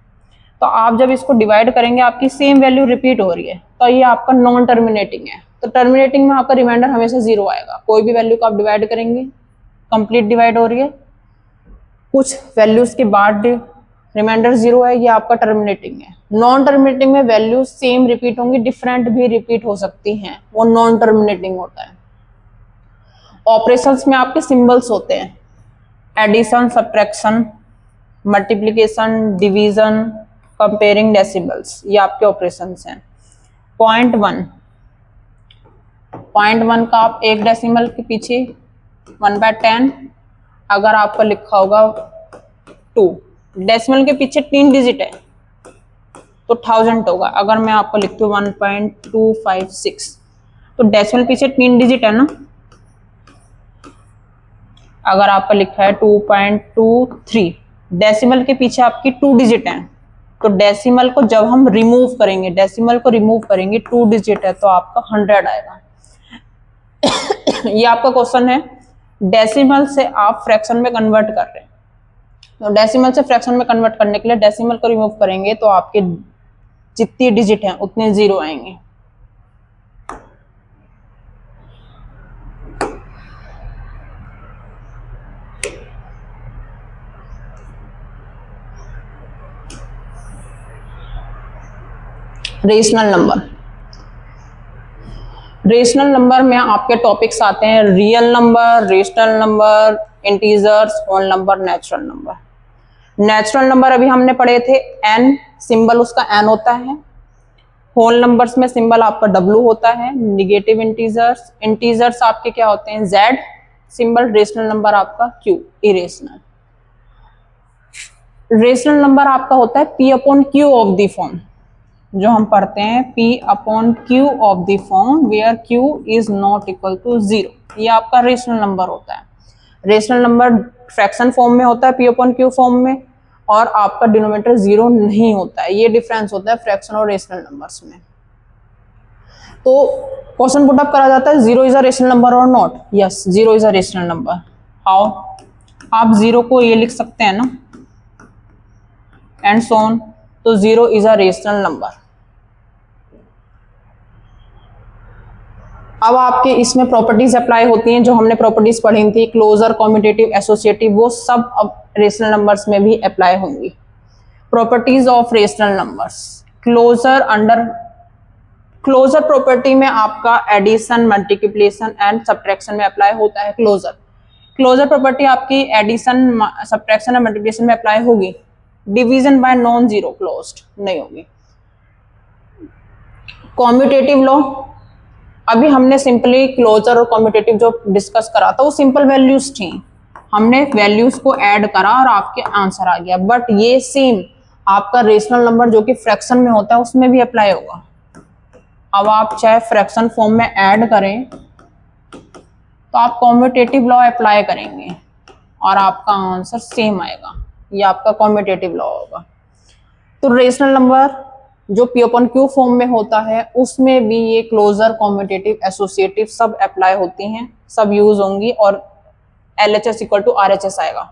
तो आप जब इसको डिवाइड करेंगे आपकी सेम वैल्यू रिपीट हो रही है तो ये आपका नॉन टर्मिनेटिंग है। तो टर्मिनेटिंग में आपका रिमाइंडर हमेशा 0 आएगा। कोई भी वैल्यू को आप डिवाइड करेंगे, कंप्लीट डिवाइड हो रही है, कुछ वैल्यूज के बाद रिमाइंडर 0 है, ये आपका टर्मिनेटिंग है। नॉन टर्मिनेटिंग में वैल्यू सेम रिपीट होंगी, डिफरेंट भी रिपीट हो सकती हैं, वो नॉन टर्मिनेटिंग होता है। ऑपरेशंस में आपके सिंबल्स होते हैं, addition, subtraction, multiplication, division, comparing decimals, ये आपके ऑपरेशंस हैं। 0.1 का आप एक डेसिमल के पीछे 1/10, अगर आपका लिखा होगा 2, डेसिमल के पीछे 3 डिजिट है तो 1000 होगा। अगर मैं आपको लिखती हूँ 1.256, तो डेसिमल पीछे 3 डिजिट है ना, अगर आपका लिखा है 2.23, डेसिमल के पीछे आपकी 2 डिजिट है, तो डेसिमल को जब हम रिमूव करेंगे, डेसिमल को रिमूव करेंगे, 2 डिजिट है तो आपका 100 आएगा। ये आपका क्वेश्चन है, डेसिमल से आप फ्रैक्शन में कन्वर्ट कर रहे हैं, तो डेसिमल से फ्रैक्शन में कन्वर्ट करने के लिए डेसिमल को रिमूव करेंगे तो आपके जितनी डिजिट हैं उतने जीरो आएंगे। रेशनल नंबर, रेशनल नंबर में आपके टॉपिक्स आते हैं real number, rational number, integers, whole number, natural number. Natural number अभी हमने पढ़े थे, एन सिंबल उसका एन होता है। होल नंबर्स में सिंबल आपका डब्ल्यू होता है। निगेटिव इंटीजर्स, इंटीजर्स आपके क्या होते हैं, जेड सिंबल। रेशनल नंबर आपका क्यू, इरेशनल। रेशनल नंबर आपका होता है P upon Q of the form, जो हम पढ़ते हैं P upon Q of the form where Q is not equal to 0, ये आपका रेशनल नंबर होता है। रेशनल नंबर फ्रैक्शन फॉर्म में होता है P अपॉन Q फॉर्म में, और आपका डिनोमिनेटर 0 नहीं होता है। ये डिफरेंस होता है फ्रैक्शन और रेशनल नंबर्स में। तो क्वेश्चन पुट अप करा जाता है, 0 इज अ रेशनल नंबर और not. Yes, 0 is a rational number. How? आप 0 को ये लिख सकते हैं ना, एंड सो ऑन, तो 0 इज अ रेशनल नंबर। अब आपके इसमें प्रॉपर्टीज अप्लाई होती हैं, जो हमने प्रॉपर्टीज पढ़ी थी, क्लोजर, कॉम्यूटेटिव, एसोसिएटिव, वो सब अब रेशनल नंबर्स में भी अप्लाई होंगी। Properties of rational numbers, closure, under closure property में आपका एडिशन, मल्टीप्लिकेशन एंड सब्ट्रैक्शन में अप्लाई होता है क्लोजर। क्लोजर प्रॉपर्टी आपकी एडिशन, सब्ट्रैक्शन और मल्टीप्लिकेशन में अप्लाई होगी, division by non zero closed नहीं होगी। कॉम्यूटेटिव लॉ, अभी हमने सिंपली क्लोजर और कॉम्यूटेटिव जो डिस्कस करा था वो सिंपल वैल्यूज थी, हमने वैल्यूज को ऐड करा और आपके आंसर आ गया। बट ये सेम आपका रेशनल नंबर जो कि फ्रैक्शन में होता है उसमें भी अप्लाई होगा। अब आप चाहे फ्रैक्शन फॉर्म में ऐड करें तो आप कॉम्यूटेटिव लॉ अप्लाई करेंगे और आपका आंसर सेम आएगा, ये आपका कॉम्यूटेटिव लॉ होगा। तो रेशनल नंबर जो P अपॉन Q फॉर्म में होता है उसमें भी ये क्लोजर, कॉम्यूटेटिव, एसोसिएटिव सब अप्लाई होती हैं, सब यूज होंगी, और LHS इक्वल टू RHS आएगा।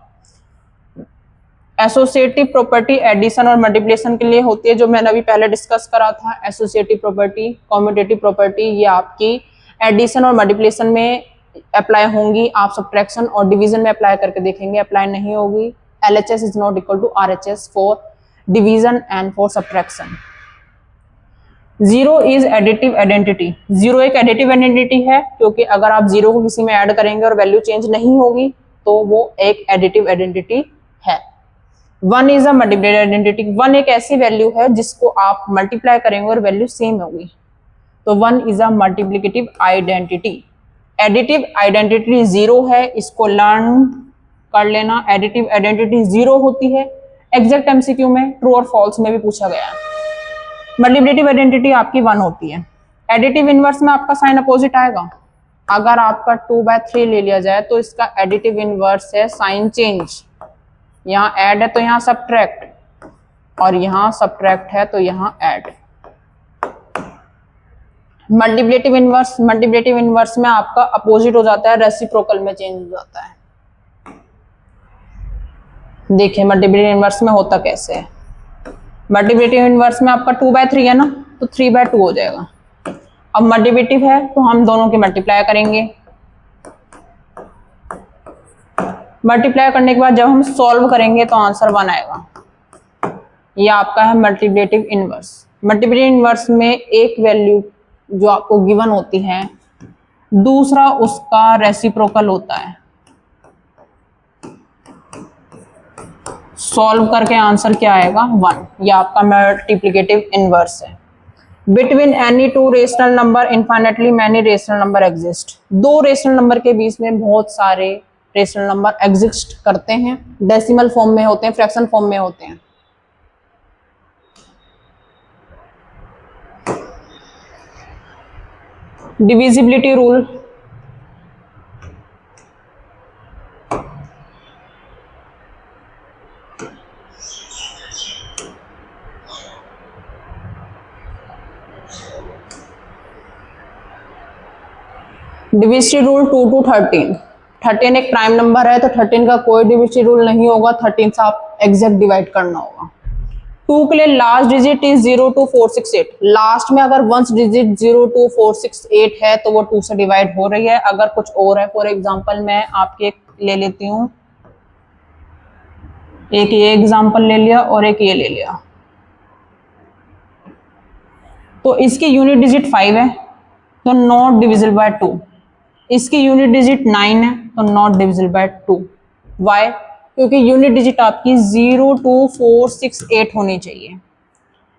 एसोसिएटिव प्रॉपर्टी एडिशन और मल्टीप्लिकेशन के लिए होती है, जो मैंने अभी पहले डिस्कस करा था। एसोसिएटिव प्रॉपर्टी, कॉम्यूटेटिव प्रॉपर्टी ये आपकी एडिशन और मल्टीप्लिकेशन में अप्लाई होंगी, आप सब्ट्रैक्शन और डिवीजन में अप्लाई करके देखेंगे, अप्लाई नहीं होगी। LHS is not equal to RHS for division and for subtraction. 0 is additive identity, 0 एक एडिटिव आइडेंटिटी है, क्योंकि अगर आप 0 को किसी में ऐड करेंगे और वैल्यू चेंज नहीं होगी तो वो एक एडिटिव आइडेंटिटी है। 1 इज अ मल्टीप्लाइड आइडेंटिटी, 1 एक ऐसी वैल्यू है जिसको आप मल्टीप्लाई करेंगे और वैल्यू सेम होगी, तो 1 is a multiplicative identity. Additive identity 0 है, इसको लर्न कर लेना। एडिटिव आइडेंटिटी 0 होती है, एग्जैक्ट MCQ में ट्रू और फॉल्स में भी पूछा गया है। मल्टीप्लिकेटिव आइडेंटिटी आपकी 1 होती है। एडिटिव इनवर्स में आपका साइन अपोजिट आएगा। अगर आपका 2/3 ले लिया जाए तो इसका एडिटिव इनवर्स है साइन चेंज, यहाँ ऐड है तो यहाँ सब्ट्रैक्ट, और यहाँ सब्ट्रैक्ट है तो यहाँ ऐड। मल्टीप्लिकेटिव इनवर्स में आपका अपोजिट हो जाता है, रेसिप्रोकल में चेंज हो जाता है। देखिए मल्टीप्लिकेटिव इनवर्स में होता कैसे है। मल्टीप्लिकेटिव इनवर्स में आपका 2/3 है ना, तो 3/2 हो जाएगा। अब मल्टीप्लिकेटिव है तो हम दोनों की मल्टीप्लाई करेंगे। मल्टीप्लाई करने के बाद जब हम सॉल्व करेंगे तो आंसर 1 आएगा। ये आपका है मल्टीप्लिकेटिव इनवर्स। मल्टीप्लिकेटिव इनवर्स में एक वैल्यू जो आपको गिवन होती है, दूसरा उसका रेसिप्रोकल होता है। सॉल्व करके आंसर क्या आएगा, 1। ये आपका मल्टीप्लिकेटिव इनवर्स है। Between any two rational number infinitely many rational number exist, दो रेशनल नंबर के बीच में बहुत सारे रेशनल नंबर एग्जिस्ट करते हैं। डेसिमल फॉर्म में होते हैं, फ्रैक्शन फॉर्म में होते हैं। Divisibility rule, divisibility rule 2 to 13। 13 एक प्राइम नंबर है तो 13 का कोई डिविजिटी रूल नहीं होगा, 13 से आप एग्जैक्ट डिवाइड करना होगा। 2 के लिए last digit is 0 to 468। Last में अगर वंस डिजिट 0 to 468 है तो वो 2 से डिवाइड हो रही है। अगर कुछ और है, फॉर एग्जांपल मैं आपके एक ले लेती हूँ, एक ये एग्जांपल ले लिया और एक ये ले लिया, तो इसकी यूनिट डिजिट 5 है तो नॉट डिविजिबल बाय 2। इसकी यूनिट डिजिट 9 है तो नॉट डिविजिबल बाय 2। वाई? क्योंकि यूनिट डिजिट आपकी 0 to 468 होनी चाहिए।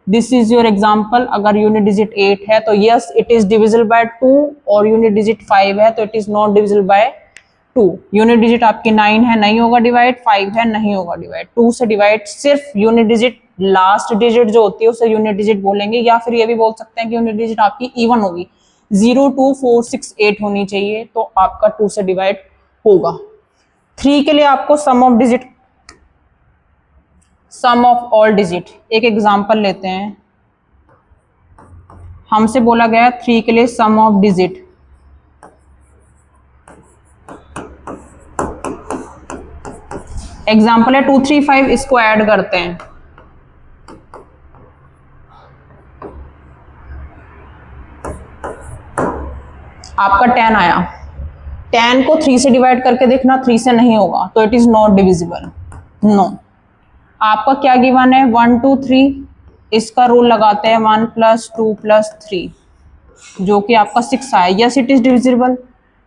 This is your example. अगर यूनिट डिजिट 8 है तो yes it is divisible by 2, और यूनिट डिजिट 5 है तो it is not divisible by 2। Unit digit आपकी 9 है, नहीं होगा डिवाइड, 5 है, नहीं होगा डिवाइड, 2 से डिवाइड। सिर्फ यूनिट डिजिट लास्ट डिजिट जो होती है उसे यूनिट डिजिट बोलेंगे, या फिर ये भी बोल सकते हैं कि यूनिट डिजिट आपकी इवन होगी, 0 to 468 होनी चाहिए तो आपका 2 से डिवाइड होगा। 3 के लिए आपको sum of digit, sum of all digit, एक एग्जांपल लेते हैं। हमसे बोला गया 3 के लिए सम ऑफ डिजिट, एग्जांपल है 2 3 5, इसको ऐड करते हैं। आपका 10 आया, 10 को 3 से डिवाइड करके देखना, 3 से नहीं होगा तो it is not divisible, no. आपका क्या गिवन है, 1 2 3, इसका रूल लगाते हैं 1 + 2 + 3, जो कि आपका 6 आया, यस इट इज डिविजिबल।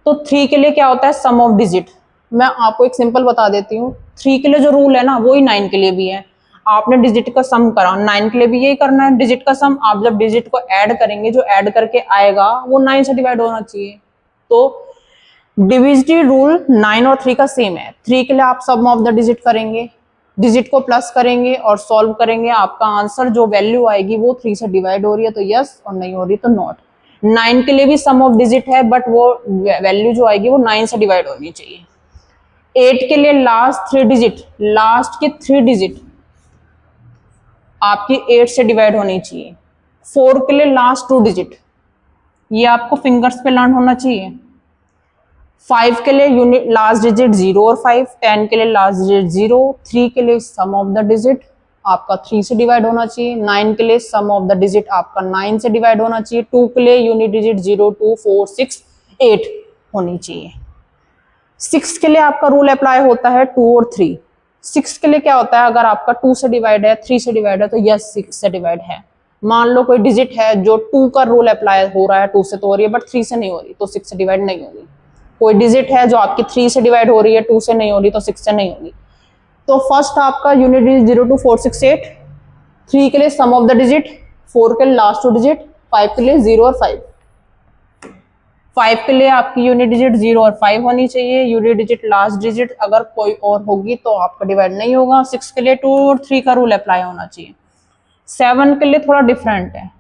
तो 3 के लिए क्या होता है, सम ऑफ डिजिट। मैं आपको एक सिंपल बता देती हूँ, 3 के लिए जो रूल है ना वही 9 के लिए भी है। आपने डिजिट का सम करा, 9 के लिए भी यही करना है, डिजिट का सम। आप जब डिजिट को ऐड करेंगे, जो ऐड करके आएगा वो 9 से डिवाइड होना चाहिए। तो डिविजिटी रूल 9 और 3 का सेम है। 3 के लिए आप सम ऑफ द डिजिट करेंगे, डिजिट को प्लस करेंगे और सॉल्व करेंगे, आपका आंसर जो वैल्यू आएगी वो 3 से डिवाइड हो रही है तो यस, और नहीं हो रही तो नॉट। 9 के लिए भी सम ऑफ डिजिट है, बट वो वैल्यू जो आएगी वो 9 से डिवाइड होनी चाहिए। 8 के लिए लास्ट 3 डिजिट, लास्ट की 3 डिजिट आपकी 8 से डिवाइड होनी चाहिए। 4 के लिए लास्ट 2 डिजिट, ये आपको फिंगर्स पे लर्न होना चाहिए। 5 के लिए यूनिट लास्ट डिजिट 0 और 5, 10 के लिए लास्ट डिजिट 0, 3 के लिए सम ऑफ द डिजिट आपका 3 से डिवाइड होना चाहिए, 9 के लिए सम ऑफ द डिजिट आपका 9 से डिवाइड होना चाहिए, 2 के लिए यूनिट डिजिट 0 2 4 6 8 होनी चाहिए। 6 के लिए आपका रूल अप्लाई होता है 2 और 3। 6 के लिए क्या होता है, अगर आपका 2 से डिवाइड है, 3 से डिवाइड है तो यस 6 से डिवाइड है। मान लो कोई डिजिट है जो 2 का रूल अप्लाई हो रहा है, 2 से तो हो रही है बट 3 से नहीं हो रही, तो 6 से डिवाइड नहीं होगी। कोई डिजिट है जो आपकी 3 से डिवाइड हो रही है, 2 से नहीं हो रही, तो 6 से नहीं होगी। तो फर्स्ट आपका यूनिट डिजिट 0 2 4 6 8, 3 के लिए सम ऑफ द डिजिट, 4 के लिए लास्ट 2 डिजिट, 5 के लिए 0 और 5। 5 के लिए आपकी यूनिट डिजिट 0 और 5 होनी चाहिए, यूनिट डिजिट लास्ट डिजिट अगर कोई और होगी तो आपका डिवाइड नहीं होगा। 6 के लिए 2 और 3 का रूल अप्लाई होना चाहिए। 7 के लिए थोड़ा डिफरेंट है।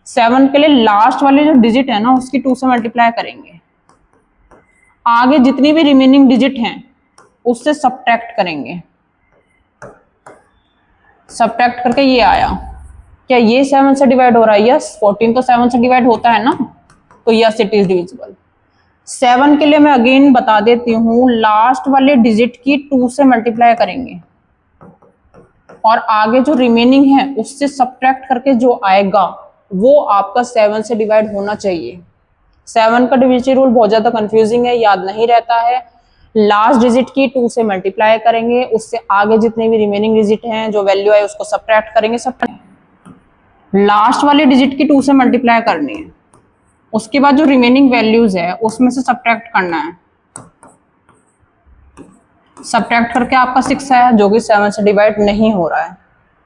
7 के लिए लास्ट वाले जो डिजिट है ना उसकी 2 से मल्टीप्लाई करेंगे, आगे जितनी भी रिमेनिंग डिजिट हैं उससे सब्ट्रैक्ट करेंगे। सब्ट्रैक्ट करके ये आया, क्या ये 7 से डिवाइड हो रहा है, यस 14 तो 7 से डिवाइड होता है ना, तो यस इट इज डिविजिबल। 7 के लिए मैं अगेन बता देती हूँ, लास्ट वाले डिजिट की 2 से मल्टीप्लाई करेंगे और आगे जो रिमेनिंग है उससे सब्ट्रैक्ट करके जो आएगा वो आपका 7 से डिवाइड होना चाहिए। 7 का डिविजिटी रूल बहुत ज्यादा कंफ्यूजिंग है, याद नहीं रहता है। लास्ट डिजिट की 2 से मल्टीप्लाई करेंगे, उससे आगे जितने भी रिमेनिंग डिजिट हैं जो वैल्यू है उसको सब्ट्रैक्ट करेंगे। लास्ट वाले डिजिट की 2 से मल्टीप्लाई करनी है, उसके बाद जो रिमेनिंग वैल्यूज है उसमें से सब्ट्रैक्ट करना है। सब्ट्रैक्ट करके आपका 6 आया जो कि 7 से डिवाइड नहीं हो रहा है।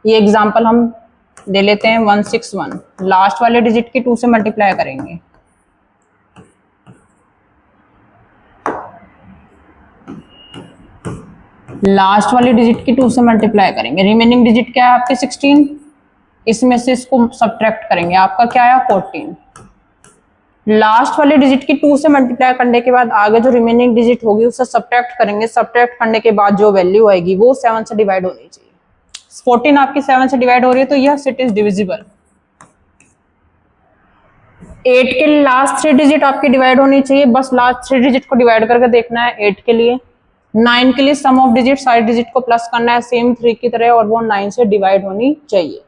ये एग्जांपल हम ले लेते हैं 161, लास्ट वाले डिजिट की 2 से मल्टीप्लाई करेंगे, लास्ट वाली डिजिट की 2 से मल्टीप्लाई करेंगे, रिमेनिंग डिजिट क्या है आपके 16, इसमें से इसको सब्ट्रैक्ट करेंगे, आपका क्या आया 14। लास्ट वाले डिजिट की 2 से मल्टीप्लाई करने के बाद आगे जो रिमेनिंग डिजिट होगी उससे सब्ट्रैक्ट करेंगे, सब्ट्रैक्ट करने के बाद जो वैल्यू आएगी वो 7 से डिवाइड होनी चाहिए। 14 आपकी 7 से डिवाइड हो रही है तो यह इट इज डिविजिबल। 8 के लिए लास्ट 3 डिजिट आपकी डिवाइड होनी चाहिए, बस लास्ट 3 डिजिट को डिवाइड करके देखना है 8 के लिए। 9 के लिए सम ऑफ डिजिट सारे डिजिट को प्लस करना है सेम 3 की तरह, और वो 9 से डिवाइड होनी चाहिए।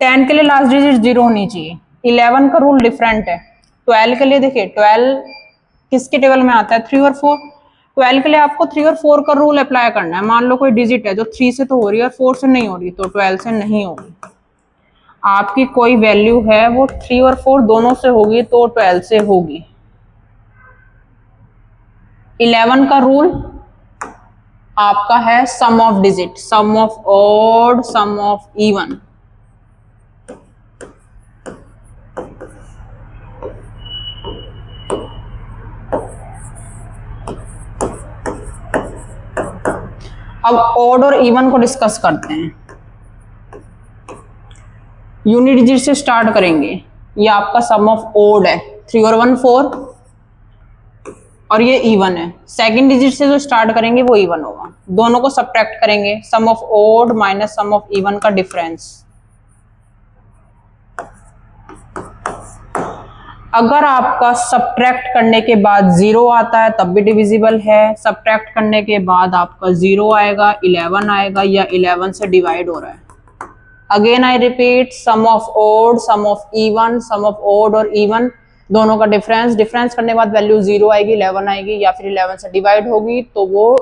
10 के लिए लास्ट डिजिट 0 होनी चाहिए। 11 का रूल डिफरेंट है। 12 के लिए देखिए 12 किसके टेबल में आता है, 3 और 4। 12 के लिए आपको 3 और 4 का रूल अप्लाई करना है। मान लो कोई डिजिट है जो 3 से तो हो रही है और 4 से नहीं हो रही, तो 12 से नहीं होगी। आपकी कोई वैल्यू है वो 3 और 4 दोनों से होगी तो 12 से होगी। 11 का रूल आपका है sum of digit, sum of odd, sum of even. अब ऑड और इवन को डिस्कस करते हैं। यूनिट डिजिट से स्टार्ट करेंगे। ये आपका सम ऑफ ऑड है, 3 और 1 4, और ये इवन है। सेकंड डिजिट से जो स्टार्ट करेंगे वो इवन होगा। दोनों को सब्ट्रैक्ट करेंगे, sum of odd minus sum of even का डिफरेंस। अगर आपका सब्ट्रैक्ट करने के बाद 0 आता है तब भी डिविजिबल है। सब्ट्रैक्ट करने के बाद आपका 0 आएगा, 11 आएगा, या 11 से डिवाइड हो रहा है। Again I repeat, sum of odd, sum of even, sum of odd और इवन दोनों का डिफरेंस। डिफरेंस करने के बाद वैल्यू 0 आएगी, 11 आएगी, या फिर 11 से डिवाइड होगी, तो वो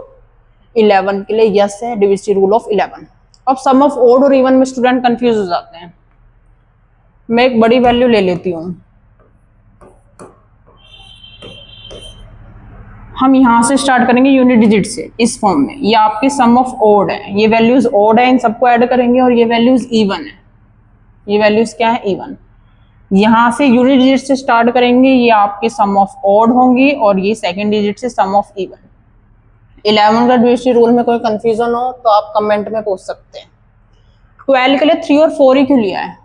11 के लिए यस है, डिविजिबिलिटी रूल ऑफ 11। अब सम ऑफ ऑड और इवन में स्टूडेंट कंफ्यूज हो जाते हैं। मैं एक बड़ी वैल्यू ले लेती हूँ, हम यहां से स्टार्ट करेंगे यूनिट डिजिट से, इस फॉर्म में। ये आपकी सम ऑफ ऑड है, ये वैल्यूज ऑड है, इन सबको ऐड करेंगे, और ये वैल्यूज इवन है। ये वैल्यूज क्या है, इवन। यहां से यूनिट डिजिट से स्टार्ट करेंगे, ये आपके सम ऑफ ऑड होंगी, और ये सेकंड डिजिट से सम ऑफ इवन। 11 का डिविजिबिलिटी रूल में कोई कंफ्यूजन हो तो आप कमेंट में पूछ सकते हैं। 12 के लिए 3 और 4 ही क्यों लिया है,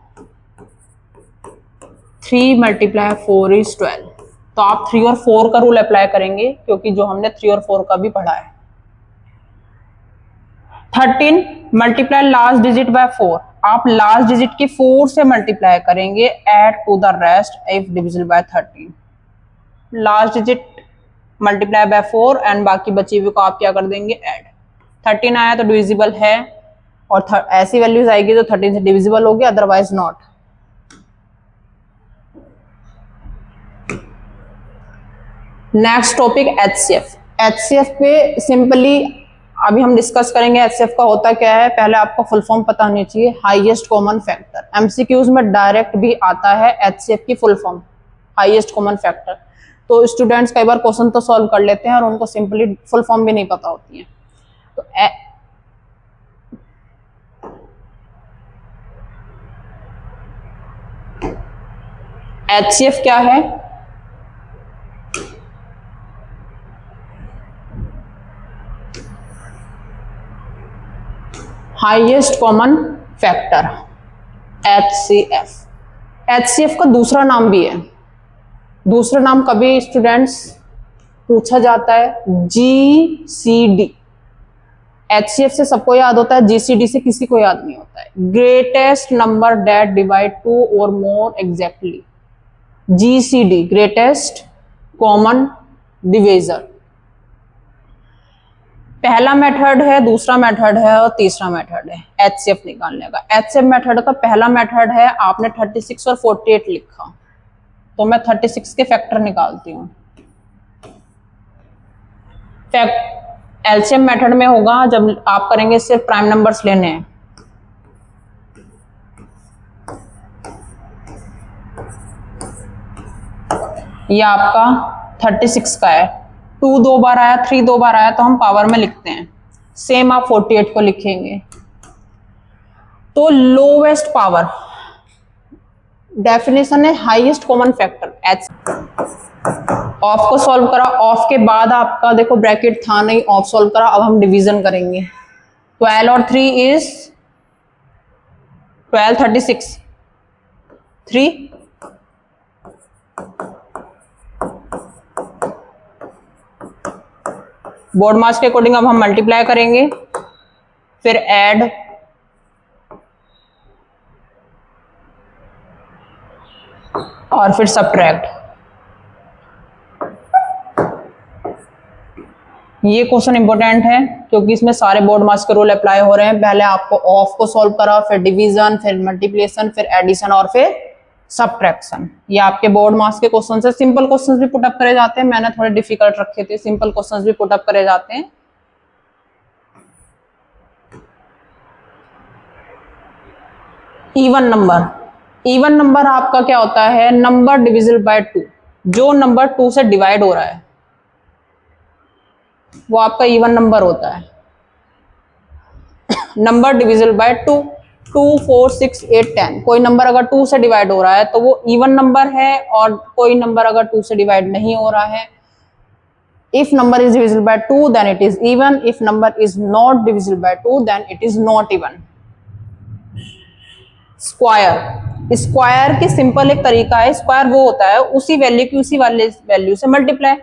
3 × 4 = 12। तो आप 3 और 4 का रूल अप्लाई करेंगे, क्योंकि जो हमने 3 और 4 का भी पढ़ा है। 13 × लास्ट डिजिट बाय 4। आप लास्ट डिजिट की 4 से मल्टीप्लाई करेंगे, add to the rest if divisible by 13। Last digit multiply by 4 and बाकी बची हुई को आप क्या कर देंगे, ऐड। 13 आया तो डिविजिबल है, और ऐसी वैल्यूज आएगी तो 13 से डिविजिबल होगी, otherwise not. Next topic HCF। HCF पे सिंपली अभी हम डिस्कस करेंगे HCF का होता क्या है। पहले आपको फुल फॉर्म पता होनी चाहिए, हाईएस्ट कॉमन फैक्टर। MCQs में डायरेक्ट भी आता है HCF की full form, highest common factor. तो स्टूडेंट्स कई बार क्वेश्चन तो सॉल्व कर लेते हैं और उनको सिंपली फुल फॉर्म भी नहीं पता होती है। तो HCF क्या है, highest common factor, HCF। HCF का दूसरा नाम भी है, दूसरा नाम कभी स्टूडेंट्स पूछा जाता है, GCD। HCF से सबको याद होता है, GCD से किसी को याद नहीं होता है। ग्रेटेस्ट नंबर दैट डिवाइड 2 और more exactly, GCD, greatest common divisor. पहला मेथड है, दूसरा मेथड है और तीसरा मेथड है HCF निकालने का। HCF मेथड का पहला मेथड है, आपने 36 और 48 लिखा, तो मैं 36 के फैक्टर निकालती हूँ। LCM मेथड में होगा जब आप करेंगे सिर्फ प्राइम नंबर्स लेने हैं। ये आपका 36 का है, 2 2 बार आया, 3 2 बार आया, तो हम पावर में लिखते हैं। सेम आप 48 को लिखेंगे। तो लोवेस्ट पावर, डेफिनेशन है highest common factor H। Of को सॉल्व करा, ऑफ के बाद आपका देखो ब्रैकेट था नहीं, ऑफ सॉल्व करा। अब हम डिवीजन करेंगे। 12 और 3 इज 12, 36, 3। बोर्ड मार्क्स के अकॉर्डिंग अब हम मल्टीप्लाई करेंगे, फिर ऐड, और फिर सब्ट्रैक्ट। ये क्वेश्चन इंपॉर्टेंट है क्योंकि इसमें सारे बोर्ड मार्क्स के रूल अप्लाई हो रहे हैं। पहले आपको ऑफ को सॉल्व करा, फिर डिवीजन, फिर मल्टीप्लिकेशन, फिर एडिशन और फिर सब्ट्रैक्शन। ये आपके बोर्ड मार्क्स के क्वेश्चन है। सिंपल क्वेश्चंस भी पुटअप करे जाते हैं, मैंने थोड़े डिफिकल्ट रखे थे, सिंपल क्वेश्चंस भी पुटअप करे जाते हैं। इवन नंबर, इवन नंबर आपका क्या होता है? नंबर डिविजिबल बाय 2, जो नंबर 2 से डिवाइड हो रहा है वो आपका इवन नंबर होता है। Number divisible by 2, 2, 4, 6, 8, 10। कोई नंबर अगर 2 से डिवाइड हो रहा है तो वो इवन नंबर है, और कोई नंबर अगर 2 से डिवाइड नहीं हो रहा है, if number is divisible by 2 then it is even, if number is not divisible by 2 then it is not even। Square, square की सिंपल एक तरीका है, स्क्वायर वो होता है उसी वैल्यू की उसी वाले वैल्यू से मल्टीप्लाई।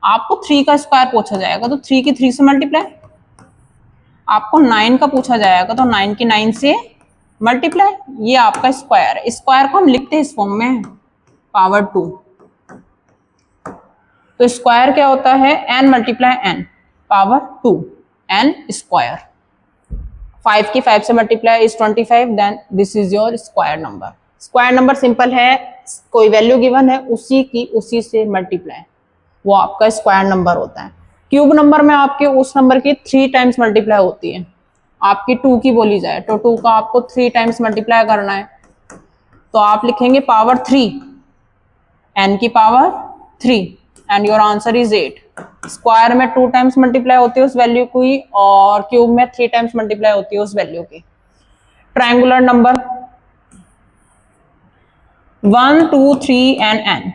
आपको 3 का स्क्वायर पूछा जाएगा तो 3 की 3 से मल्टीप्लाई, आपको 9 का पूछा जाएगा तो 9 की 9 से मल्टीप्लाई। ये आपका स्क्वायर है। स्क्वायर को हम लिखते हैं इस फॉर्म में, पावर 2। तो स्क्वायर क्या होता है? n multiply n power 2, n square. 5 की 5 से multiply is 25, then this is your square number. Square number simple है, कोई वैल्यू गिवन है उसी की उसी से मल्टीप्लाई, वो आपका स्क्वायर नंबर होता है। क्यूब नंबर में आपके उस नंबर की 3 टाइम्स मल्टीप्लाई होती है। आपकी 2 की बोली जाए तो 2 का आपको 3 टाइम्स मल्टीप्लाई करना है, तो आप लिखेंगे पावर 3, n की power 3, and your answer is 8। Square में 2 टाइम्स मल्टीप्लाई होती है उस वैल्यू की, और क्यूब में 3 टाइम्स मल्टीप्लाई होती है उस वैल्यू की। Triangular number 1, 2, 3 and n,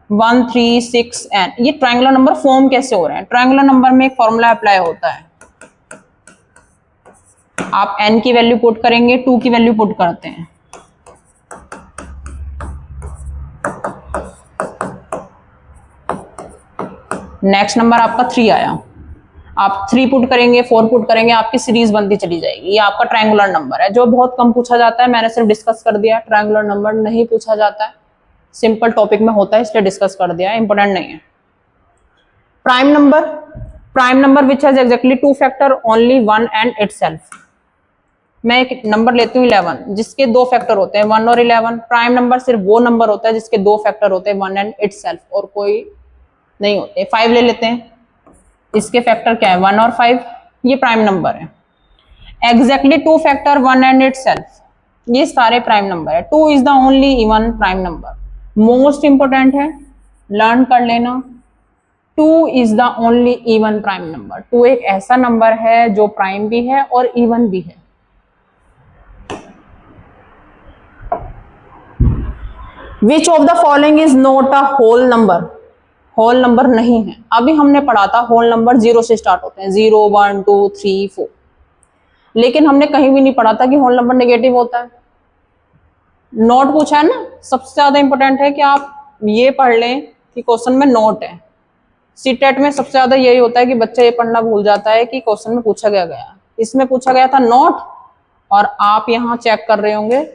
1, 3, 6 n। ये ट्रायंगुलर नंबर फॉर्म कैसे हो रहे हैं? ट्रायंगुलर नंबर में एक फॉर्मूला अप्लाई होता है, आप n की वैल्यू पुट करेंगे, 2 की वैल्यू पुट करते हैं, नेक्स्ट नंबर आपका 3 आया, आप 3 पुट करेंगे, 4 पुट करेंगे, आपकी सीरीज बनती चली जाएगी। ये आपका ट्रायंगुलर नंबर है जो बहुत कम पूछा जाता है। मैंने सिर्फ डिस्कस कर दिया, ट्रायंगुलर नंबर नहीं पूछा जाता है, सिंपल टॉपिक में होता है इसलिए डिस्कस कर दिया, इंपॉर्टेंट नहीं है। Prime number, prime number which has exactly 2 factor only 1 and itself. मैं एक नंबर लेती हूँ 11 जिसके 2 फैक्टर होते हैं 1 और 11। प्राइम नंबर सिर्फ वो नंबर होता है जिसके 2 फैक्टर होते हैं 1 एंड इटसेल्फ, और कोई नहीं होते। 5 ले लेते हैं, इसके फैक्टर क्या है? 1 और 5, ये प्राइम नंबर है। एग्जैक्टली 2 फैक्टर 1 एंड इटसेल्फ, ये सारे प्राइम नंबर है। 2 is the only even prime number, most important है, लर्न कर लेना। 2 is the only even prime number. 2 एक ऐसा नंबर है जो प्राइम भी है और इवन भी है। Which of the following is not a whole number? Whole number नहीं है। अभी हमने पढ़ा था होल नंबर 0 से स्टार्ट होते हैं, 0, 1, 2, 3, 4, लेकिन हमने कहीं भी नहीं पढ़ा था कि होल नंबर नेगेटिव होता है। नोट पूछा है ना, सबसे ज्यादा इंपॉर्टेंट है कि आप ये पढ़ लें कि क्वेश्चन में नोट है। सीटेट में सबसे ज्यादा यही होता है कि बच्चा ये पढ़ना भूल जाता है कि क्वेश्चन में पूछा गया। इसमें पूछा गया था नोट, और आप यहाँ चेक कर रहे होंगे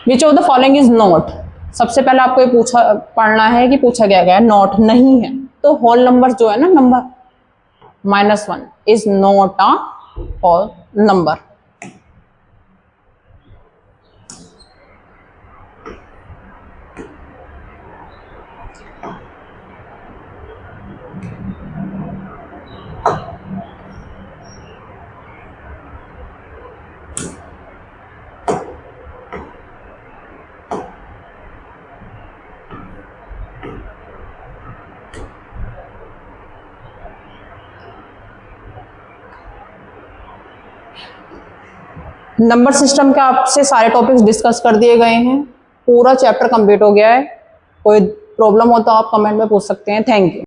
विच of the following is not. सबसे पहले आपको ये पढ़ना है कि पूछा गया नॉट नहीं है, तो होल नंबर जो है ना, number -1 is not a whole number. Number system के आपसे सारे टॉपिक्स डिस्कस कर दिए गए हैं, पूरा चैप्टर कंप्लीट हो गया है। कोई प्रॉब्लम हो तो आप कमेंट में पूछ सकते हैं। Thank you.